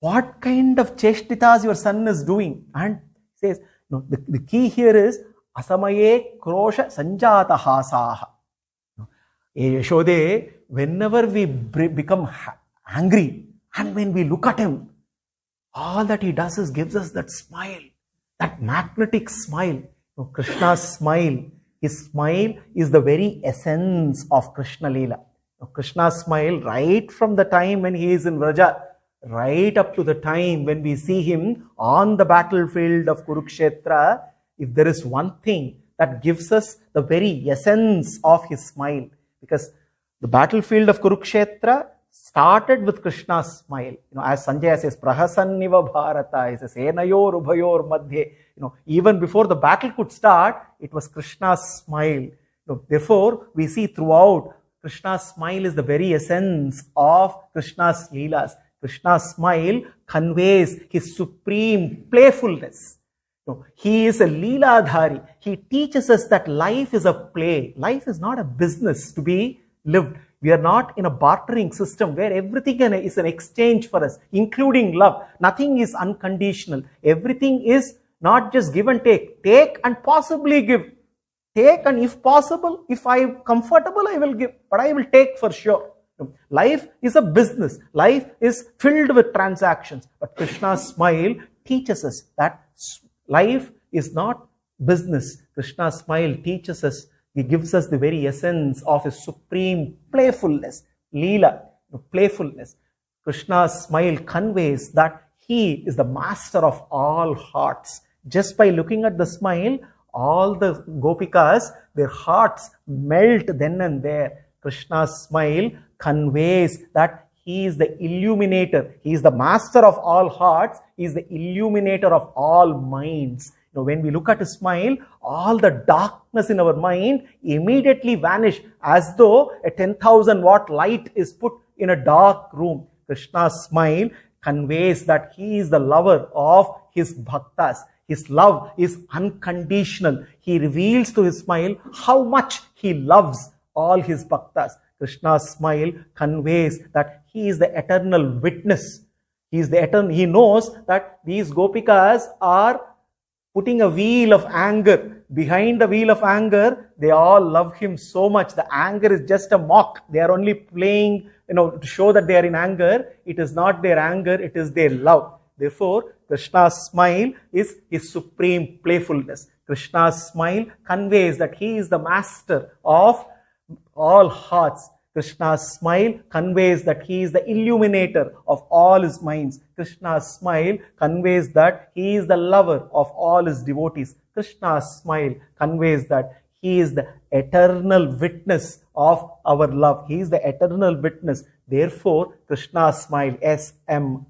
What kind of cheshtitas your son is doing? And says, no, the key here is asamaye krosha sanjata hasaha. Yashode, whenever we become angry, and when we look at him, all that he does is gives us that smile, that magnetic smile. Krishna's smile, his smile is the very essence of Krishna Leela. Krishna's smile, right from the time when he is in Vraja, right up to the time when we see him on the battlefield of Kurukshetra, if there is one thing that gives us the very essence of his smile, because the battlefield of Kurukshetra started with Krishna's smile. As Sanjaya says, Prahasanniva Bharata, he says, Enayor Ubhayor Madhye. Even before the battle could start, it was Krishna's smile. Therefore, we see throughout, Krishna's smile is the very essence of Krishna's Leelas. Krishna's smile conveys his supreme playfulness. He is a Leeladhari. He teaches us that life is a play. Life is not a business to be lived. We are not in a bartering system where everything is an exchange for us, including love. Nothing is unconditional. Everything is not just give and take. Take and possibly give. Take, and if possible, if I am comfortable, I will give. But I will take for sure. Life is a business. Life is filled with transactions. But Krishna's smile teaches us that life is not business. Krishna's smile teaches us, he gives us the very essence of his supreme playfulness, Leela, playfulness. Krishna's smile conveys that he is the master of all hearts. Just by looking at the smile, all the gopikas, their hearts melt then and there. Krishna's smile conveys that he is the illuminator. He is the master of all hearts. He is the illuminator of all minds. When we look at his smile, all the darkness in our mind immediately vanish, as though a 10,000 watt light is put in a dark room. Krishna's smile conveys that he is the lover of his bhaktas. His love is unconditional. He reveals through his smile how much he loves all his bhaktas. Krishna's smile conveys that he is the eternal witness. He knows that these gopikas are putting a wheel of anger. Behind the wheel of anger, they all love him so much. The anger is just a mock. They are only playing, to show that they are in anger. It is not their anger, it is their love. Therefore, Krishna's smile is his supreme playfulness. Krishna's smile conveys that he is the master of all hearts. Krishna's smile conveys that he is the illuminator of all his minds. Krishna's smile conveys that he is the lover of all his devotees. Krishna's smile conveys that he is the eternal witness of our love. He is the eternal witness. Therefore, Krishna's smile, S-M-I-L-E,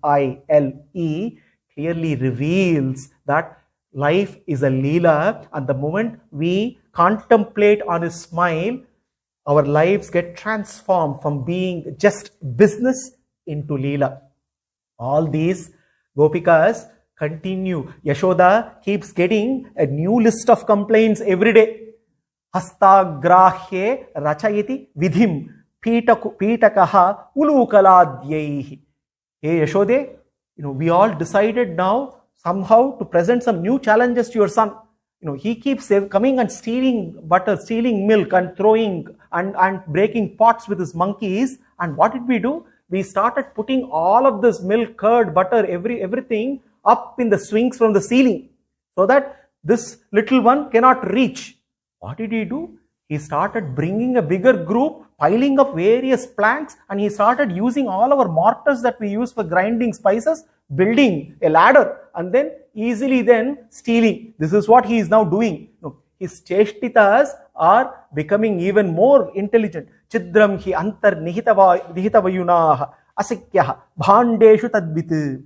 clearly reveals that life is a Leela, and the moment we contemplate on his smile, our lives get transformed from being just business into Leela. All these gopikas continue. Yashoda keeps getting a new list of complaints every day. Hastagrahye rachayati vidhim pitakaha ulukaladhyaihi. Hey Yashode, we all decided now somehow to present some new challenges to your son. he keeps coming and stealing butter, stealing milk and throwing and breaking pots with his monkeys. And what did we do? We started putting all of this milk, curd, butter, everything up in the swings from the ceiling so that this little one cannot reach. What did he do? He started bringing a bigger group, piling up various planks, and he started using all our mortars that we use for grinding spices, building a ladder, and then easily then stealing. This is what he is now doing. His cheshtitas are becoming even more intelligent. Chidram hi antar nihitavayunaha asikyaha bhandeshu tadvit.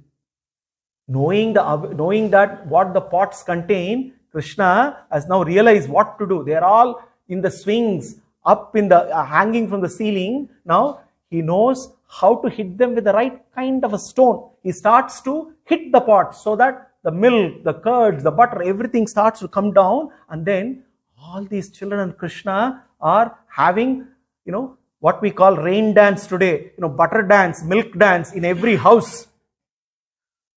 Knowing that what the pots contain, Krishna has now realized what to do. They are all in the swings, up in the hanging from the ceiling. Now he knows how to hit them with the right kind of a stone. He starts to hit the pots so that the milk, the curds, the butter, everything starts to come down, and then all these children and Krishna are having, what we call rain dance today, butter dance, milk dance in every house.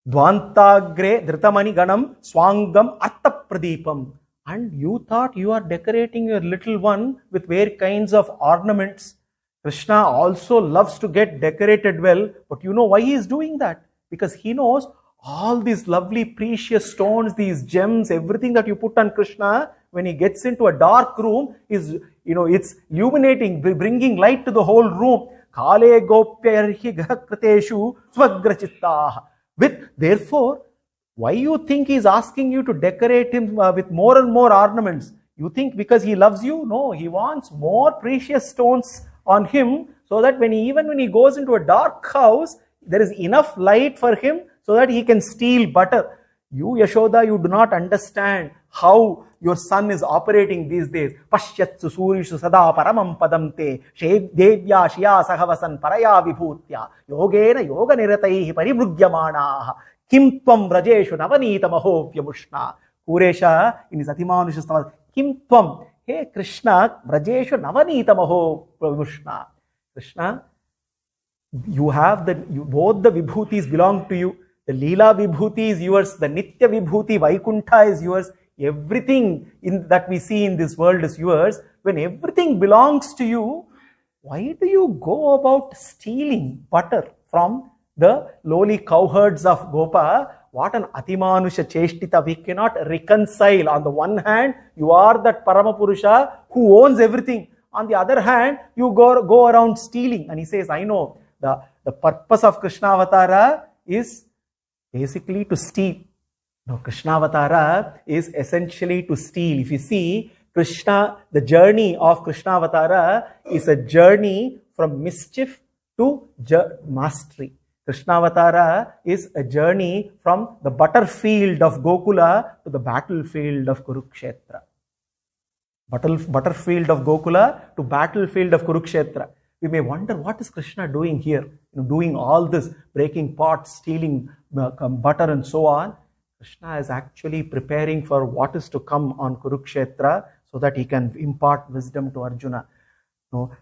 Dvantagre dhritamani ganam swangam artha pradipam. And you thought you are decorating your little one with various kinds of ornaments. Krishna also loves to get decorated well, but you know why he is doing that? Because he knows all these lovely precious stones, these gems, everything that you put on Krishna, when he gets into a dark room, is it's illuminating, bringing light to the whole room. Kale gopyarhi gahakrateshu swagrachittaha. Therefore, why you think he is asking you to decorate him with more and more ornaments? You think because he loves you? No, he wants more precious stones on him so that when he goes into a dark house, there is enough light for him so that he can steal butter. You, Yashoda, you do not understand how your son is operating these days. Pashyatsu surishu sada paramam padamte devya shya sahavasan paraya vibhutya yogena yoga nirataihi paribrugyamanaha kim tvam vrajeshu navanita mahovyamushna. Kuresha in his Atimanusha Stava, kim tvam, hey Krishna, vrajeshu navanita mahovyamushna. Krishna, you have both the vibhutis belong to you. The Leela Vibhuti is yours, the Nitya Vibhuti, Vaikuntha is yours, everything that we see in this world is yours. When everything belongs to you, why do you go about stealing butter from the lowly cowherds of Gopa? What an Atimanusha Cheshtita, we cannot reconcile. On the one hand, you are that Paramapurusha who owns everything. On the other hand, you go around stealing. And he says, I know, the purpose of Krishna Avatara is basically to steal. No, Krishna Avatara is essentially to steal. If you see, the journey of Krishna Avatara is a journey from mischief to mastery. Krishna Avatara is a journey from the butterfield of Gokula to the battlefield of Kurukshetra. Butterfield of Gokula to battlefield of Kurukshetra. We may wonder, what is Krishna doing here? Doing all this, breaking pots, stealing butter and so on. Krishna is actually preparing for what is to come on Kurukshetra so that he can impart wisdom to Arjuna.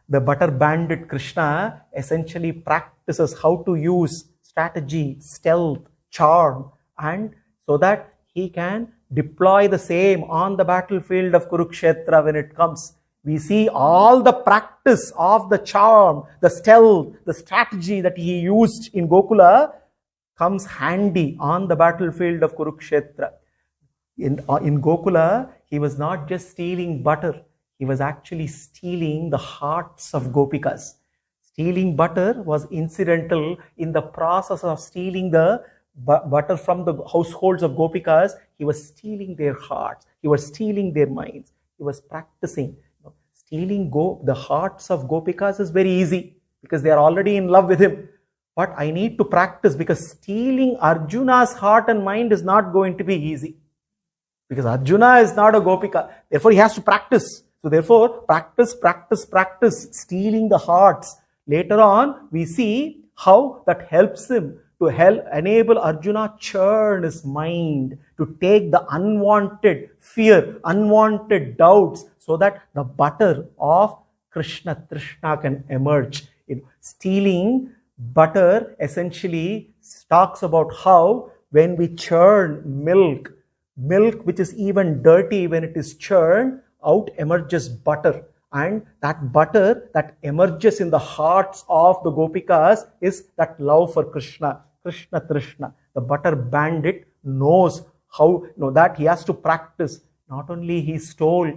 The butter bandit Krishna essentially practices how to use strategy, stealth, charm, and so that he can deploy the same on the battlefield of Kurukshetra when it comes. We see all the practice of the charm, the stealth, the strategy that he used in Gokula comes handy on the battlefield of Kurukshetra. In Gokula, he was not just stealing butter, he was actually stealing the hearts of Gopikas. Stealing butter was incidental in the process of stealing the butter from the households of Gopikas. He was stealing their hearts, he was stealing their minds, he was practicing. Stealing the hearts of Gopikas is very easy because they are already in love with him. But I need to practice, because stealing Arjuna's heart and mind is not going to be easy. Because Arjuna is not a Gopika. Therefore, he has to practice. So therefore, practice, stealing the hearts. Later on, we see how that helps him to enable Arjuna churn his mind, to take the unwanted fear, unwanted doubts, so that the butter of Krishna Trishna can emerge. Stealing butter essentially talks about how when we churn milk, milk which is even dirty when it is churned, out emerges butter. And that butter that emerges in the hearts of the Gopikas is that love for Krishna, Krishna Trishna. The butter bandit knows how, that he has to practice. Not only he stole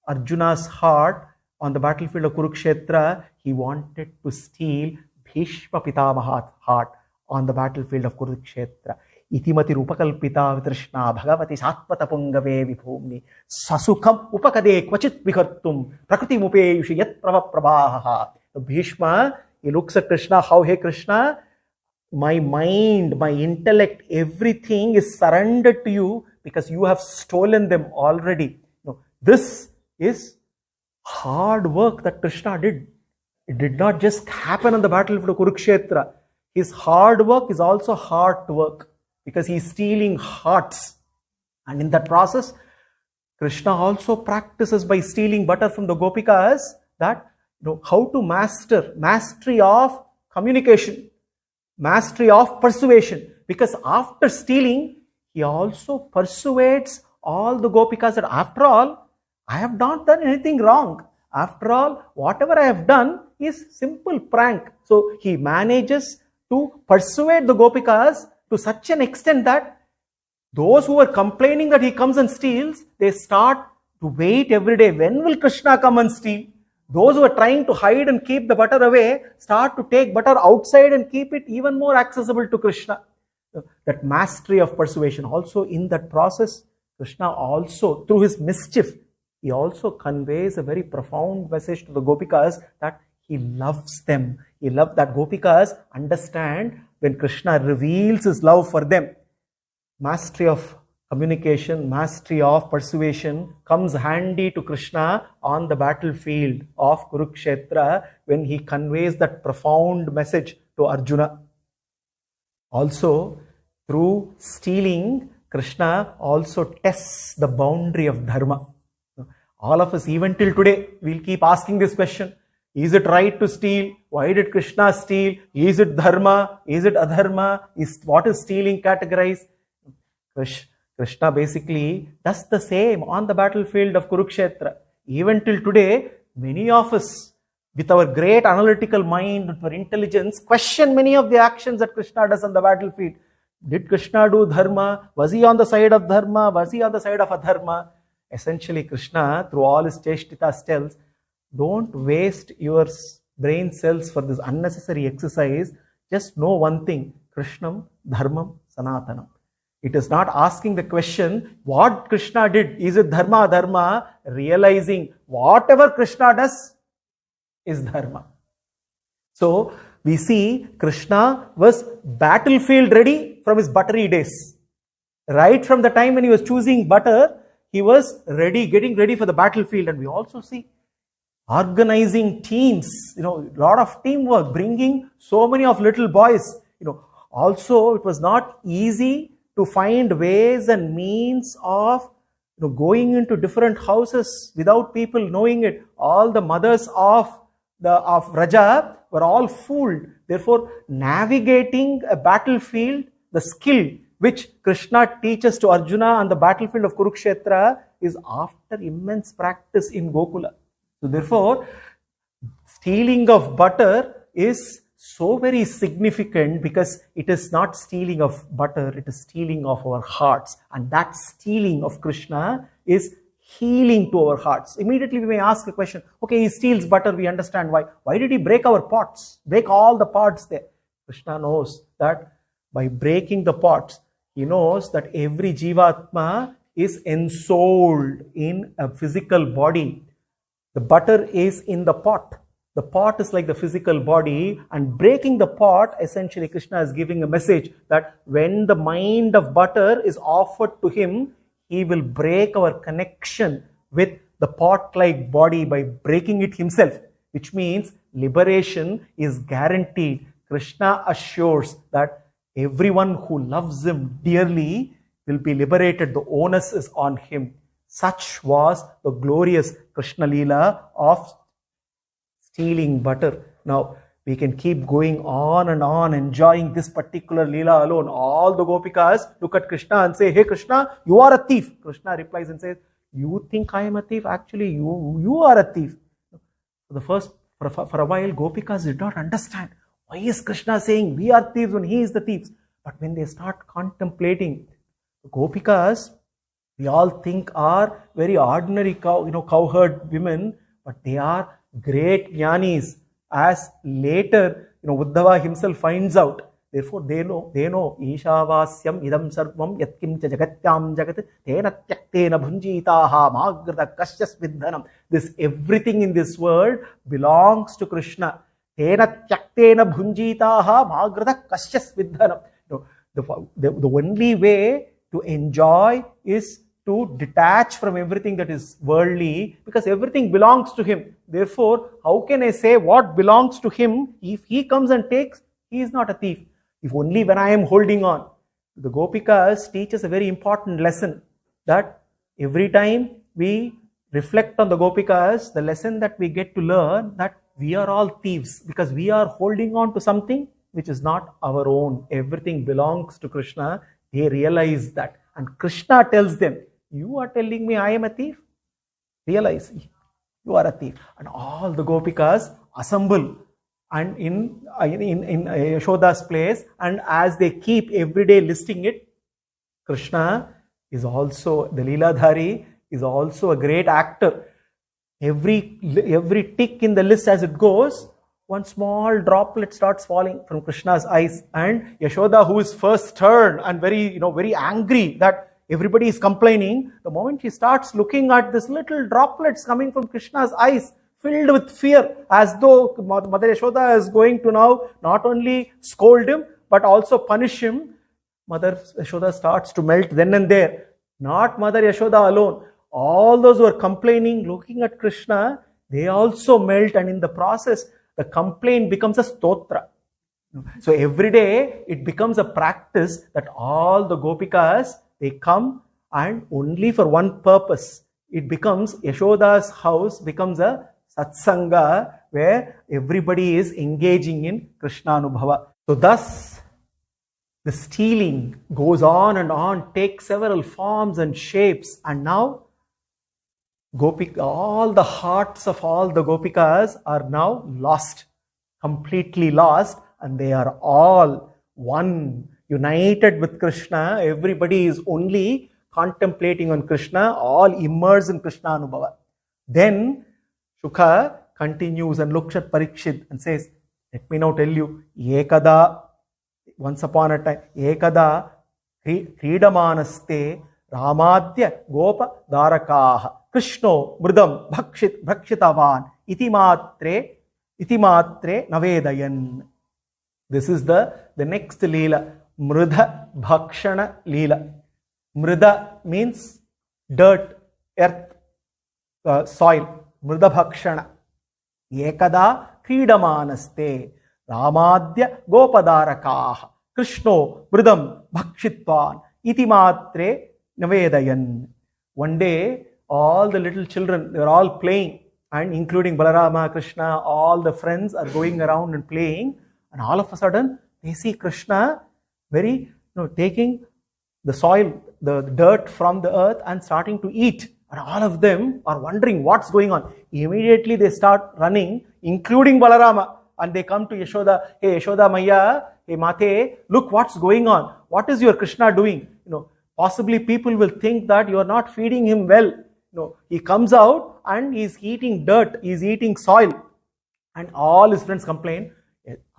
Arjuna's heart on the battlefield of Kurukshetra, he wanted to steal Bhishma Pitamaha's heart on the battlefield of Kurukshetra. Itimati rupakalpita vitrishna bhagavati satpata pungave vibhumni sasukham upakade kvachit vikartum prakriti mupeyushi yat pravaprabhaha. Bhishma, he looks at Krishna, how, hey Krishna, my mind, my intellect, everything is surrendered to you because you have stolen them already. This is hard work that Krishna did. It did not just happen on the battlefield of Kurukshetra. His hard work is also heart work, because he is stealing hearts. And in that process, Krishna also practices by stealing butter from the Gopikas that, how to mastery of communication, mastery of persuasion. Because after stealing, he also persuades all the Gopikas that after all, I have not done anything wrong. After all, whatever I have done is simple prank. So he manages to persuade the Gopikas to such an extent that those who are complaining that he comes and steals, they start to wait every day. When will Krishna come and steal? Those who are trying to hide and keep the butter away start to take butter outside and keep it even more accessible to Krishna. That mastery of persuasion. Also in that process, Krishna also, through his mischief, he also conveys a very profound message to the Gopikas that he loves them. He loves that Gopikas understand when Krishna reveals his love for them. Mastery of communication, mastery of persuasion comes handy to Krishna on the battlefield of Kurukshetra when he conveys that profound message to Arjuna. Also, through stealing, Krishna also tests the boundary of Dharma. All of us, even till today, we'll keep asking this question. Is it right to steal? Why did Krishna steal? Is it dharma? Is it adharma? What is stealing categorized? Krishna basically does the same on the battlefield of Kurukshetra. Even till today, many of us, with our great analytical mind, with our intelligence, question many of the actions that Krishna does on the battlefield. Did Krishna do dharma? Was he on the side of dharma? Was he on the side of adharma? Essentially, Krishna, through all his cheshtitas, tells, don't waste your brain cells for this unnecessary exercise. Just know one thing, Krishnam, Dharmam, Sanatanam. It is not asking the question, what Krishna did, is it Dharma, Dharma? Realizing whatever Krishna does is Dharma. So, we see Krishna was battlefield ready from his buttery days. Right from the time when he was choosing butter, he was ready, getting ready for the battlefield. And we also see organizing teams, a lot of teamwork, bringing so many of little boys. Also it was not easy to find ways and means of going into different houses without people knowing it. All the mothers of Raja were all fooled. Therefore, navigating a battlefield, the skill which Krishna teaches to Arjuna on the battlefield of Kurukshetra is after immense practice in Gokula. So therefore, stealing of butter is so very significant because it is not stealing of butter, it is stealing of our hearts. And that stealing of Krishna is healing to our hearts. Immediately we may ask a question, okay, he steals butter, we understand why. Why did he break our pots? Break all the pots there. Krishna knows that by breaking the pots, he knows that every Jivatma is ensouled in a physical body. The butter is in the pot. The pot is like the physical body, and breaking the pot, essentially Krishna is giving a message that when the mind of butter is offered to him, he will break our connection with the pot-like body by breaking it himself, which means liberation is guaranteed. Krishna assures that everyone who loves him dearly will be liberated. The onus is on him. Such was the glorious Krishna Leela of stealing butter. Now, We can keep going on and on, enjoying this particular Leela alone. All the Gopikas look at Krishna and say, "Hey Krishna, you are a thief." Krishna replies and says, "You think I am a thief? Actually, you are a thief." For a while, Gopikas did not understand. Why is Krishna saying we are thieves when he is the thieves? But when they start contemplating, Gopikas, we all think are very ordinary cowherd women, but they are great jnanis. As later, Uddhava himself finds out. Therefore, they know, Ishavasyam idam sarvam yatkimcha jagatyam jagat tena tyaktena bhunjitaha magrita kasyas vidhanam. This everything in this world belongs to Krishna. Tena tyaktena bhunjitaha magrita kasyas vidhanam. The only way to enjoy is to detach from everything that is worldly, because everything belongs to him. Therefore, how can I say what belongs to him? If he comes and takes, he is not a thief. If only when I am holding on. The Gopikas teach us a very important lesson, that every time we reflect on the Gopikas, the lesson that we get to learn, that we are all thieves because we are holding on to something which is not our own. Everything belongs to Krishna. They realize that. And Krishna tells them, "You are telling me I am a thief? Realize, you are a thief." And all the Gopikas assemble and in Yashoda's place, and as they keep every day listing it, Krishna is also, the Leeladhari is also a great actor. Every tick in the list as it goes, one small droplet starts falling from Krishna's eyes, and Yashoda, who is first turned and very angry that everybody is complaining, the moment she starts looking at this little droplets coming from Krishna's eyes, filled with fear, as though Mother Yashoda is going to now not only scold him, but also punish him, Mother Yashoda starts to melt then and there. Not Mother Yashoda alone. All those who are complaining, looking at Krishna, they also melt, and in the process, the complaint becomes a stotra. So every day, it becomes a practice that all the Gopikas, they come and only for one purpose. It becomes, Yashoda's house becomes a satsanga where everybody is engaging in Krishna Anubhava. So thus, the stealing goes on, takes several forms and shapes, and now all the hearts of all the Gopikas are now lost, completely lost, and they are all one, united with Krishna. Everybody is only contemplating on Krishna, all immersed in Krishna Anubhava. Then Shukha continues and looks at Parikshit and says, "Let me now tell you, Ekada, once upon a time, Ekada Kridamanaste Ramadya Gopa Dharakaha Krishno Mridam Bhakshitavan iti matre navedayan." This is the next Leela, Mridha Bhakshana Leela. Mridha means dirt, earth, soil. Mridha Bhakshana. Ekada Kridamanaste Ramadya Gopadarakaha Krishno Mridam Bhakshitvan iti matre navedayan. One day, all the little children, they are all playing, and including Balarama, Krishna, all the friends are going around and playing, and all of a sudden, they see Krishna taking the soil, the dirt from the earth and starting to eat. And all of them are wondering what's going on. Immediately they start running, including Balarama, and they come to Yashoda. "Hey Yashoda Maya, hey Mate, look what's going on. What is your Krishna doing? Possibly people will think that you are not feeding him well. He comes out and he's eating dirt, he's eating soil." And all his friends complain.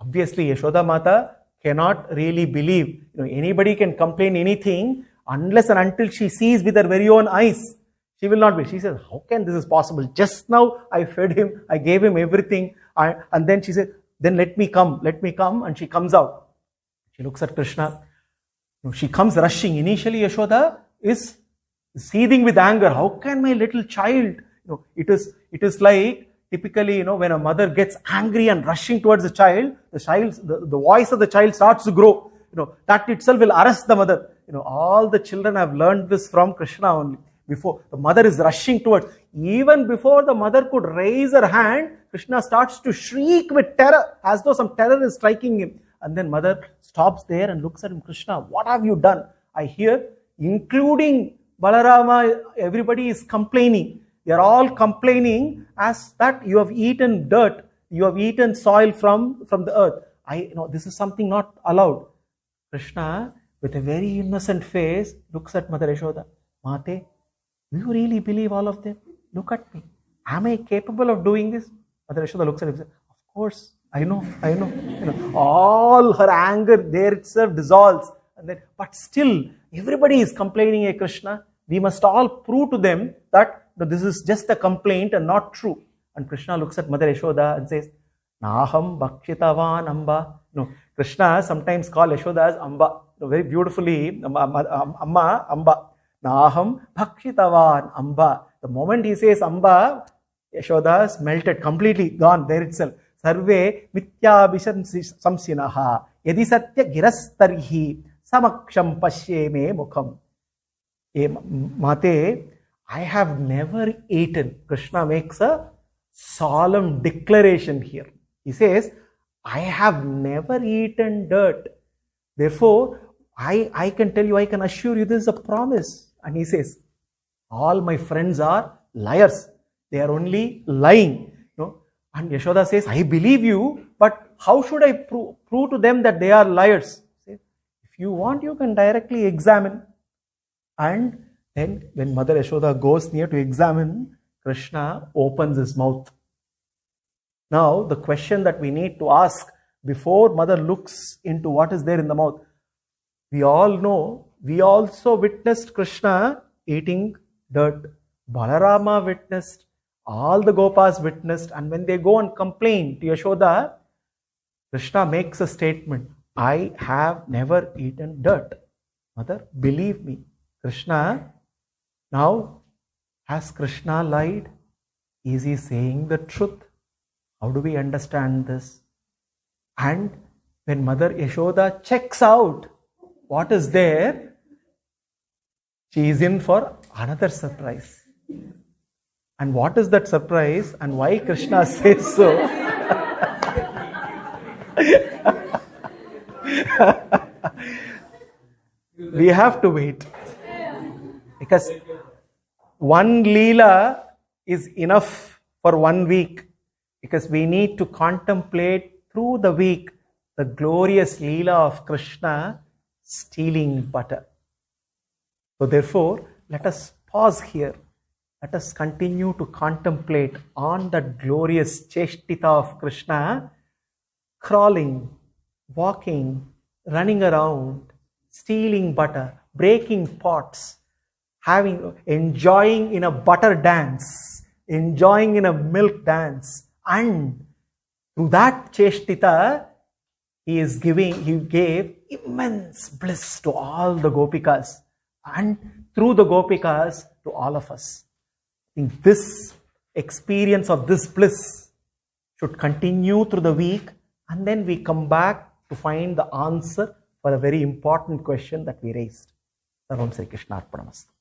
Obviously, Yashoda Mata cannot really believe. Anybody can complain anything unless and until she sees with her very own eyes. She will not be. She says, "How can this is possible? Just now I fed him, I gave him everything." And then she said, "Then let me come. And she comes out. She looks at Krishna. She comes rushing. Initially, Yashoda is seething with anger. How can my little child? It is like typically, when a mother gets angry and rushing towards the child, the voice of the child starts to grow. That itself will arrest the mother. All the children have learned this from Krishna only. Before the mother is rushing towards, even before the mother could raise her hand, Krishna starts to shriek with terror, as though some terror is striking him. And then mother stops there and looks at him. Krishna, what have you done? I hear, including Balarama, everybody is complaining. They are all complaining as that you have eaten dirt, you have eaten soil from the earth. This is something not allowed. Krishna, with a very innocent face, looks at Mother Yashoda. Mate, do you really believe all of them? Look at me. Am I capable of doing this? Mother Yashoda looks at him and says, of course, I know. All her anger there itself dissolves. But still, everybody is complaining, hey Krishna. We must all prove to them that this is just a complaint and not true. And Krishna looks at Mother Yashoda and says, Naham Bhakshitavan Amba. Krishna sometimes calls Yashoda as Amba. Very beautifully, Amma, Amba. Naham Bhakshitavan Amba. The moment he says Amba, Yashoda is melted, completely gone there itself. Sarve mityabhisham samsinaha yadi satya girastarhi samaksham pasye me mukham. Mate, I have never eaten. Krishna makes a solemn declaration here. He says, I have never eaten dirt. Therefore, I can tell you, I can assure you, this is a promise. And he says, all my friends are liars. They are only lying. And Yashoda says, I believe you, but how should I prove to them that they are liars? If you want, you can directly examine. And then when Mother Yashoda goes near to examine, Krishna opens his mouth. Now, the question that we need to ask before Mother looks into what is there in the mouth, we all know, we also witnessed Krishna eating dirt. Balarama witnessed, all the Gopas witnessed, and when they go and complain to Yashoda, Krishna makes a statement, I have never eaten dirt. Mother, believe me. Krishna, now, has Krishna lied? Is he saying the truth? How do we understand this? And when Mother Yashoda checks out what is there, she is in for another surprise. And what is that surprise and why Krishna says so? We have to wait. Because one Leela is enough for 1 week. Because we need to contemplate through the week the glorious Leela of Krishna stealing butter. So therefore, let us pause here. Let us continue to contemplate on that glorious Cheshtita of Krishna, crawling, walking, running around, stealing butter, breaking pots, enjoying in a butter dance, enjoying in a milk dance. And through that Cheshtita, he gave immense bliss to all the Gopikas, and through the Gopikas to all of us. I think this experience of this bliss should continue through the week, and then we come back to find the answer for a very important question that we raised. Sarvam Sri Krishna Arpanamastu.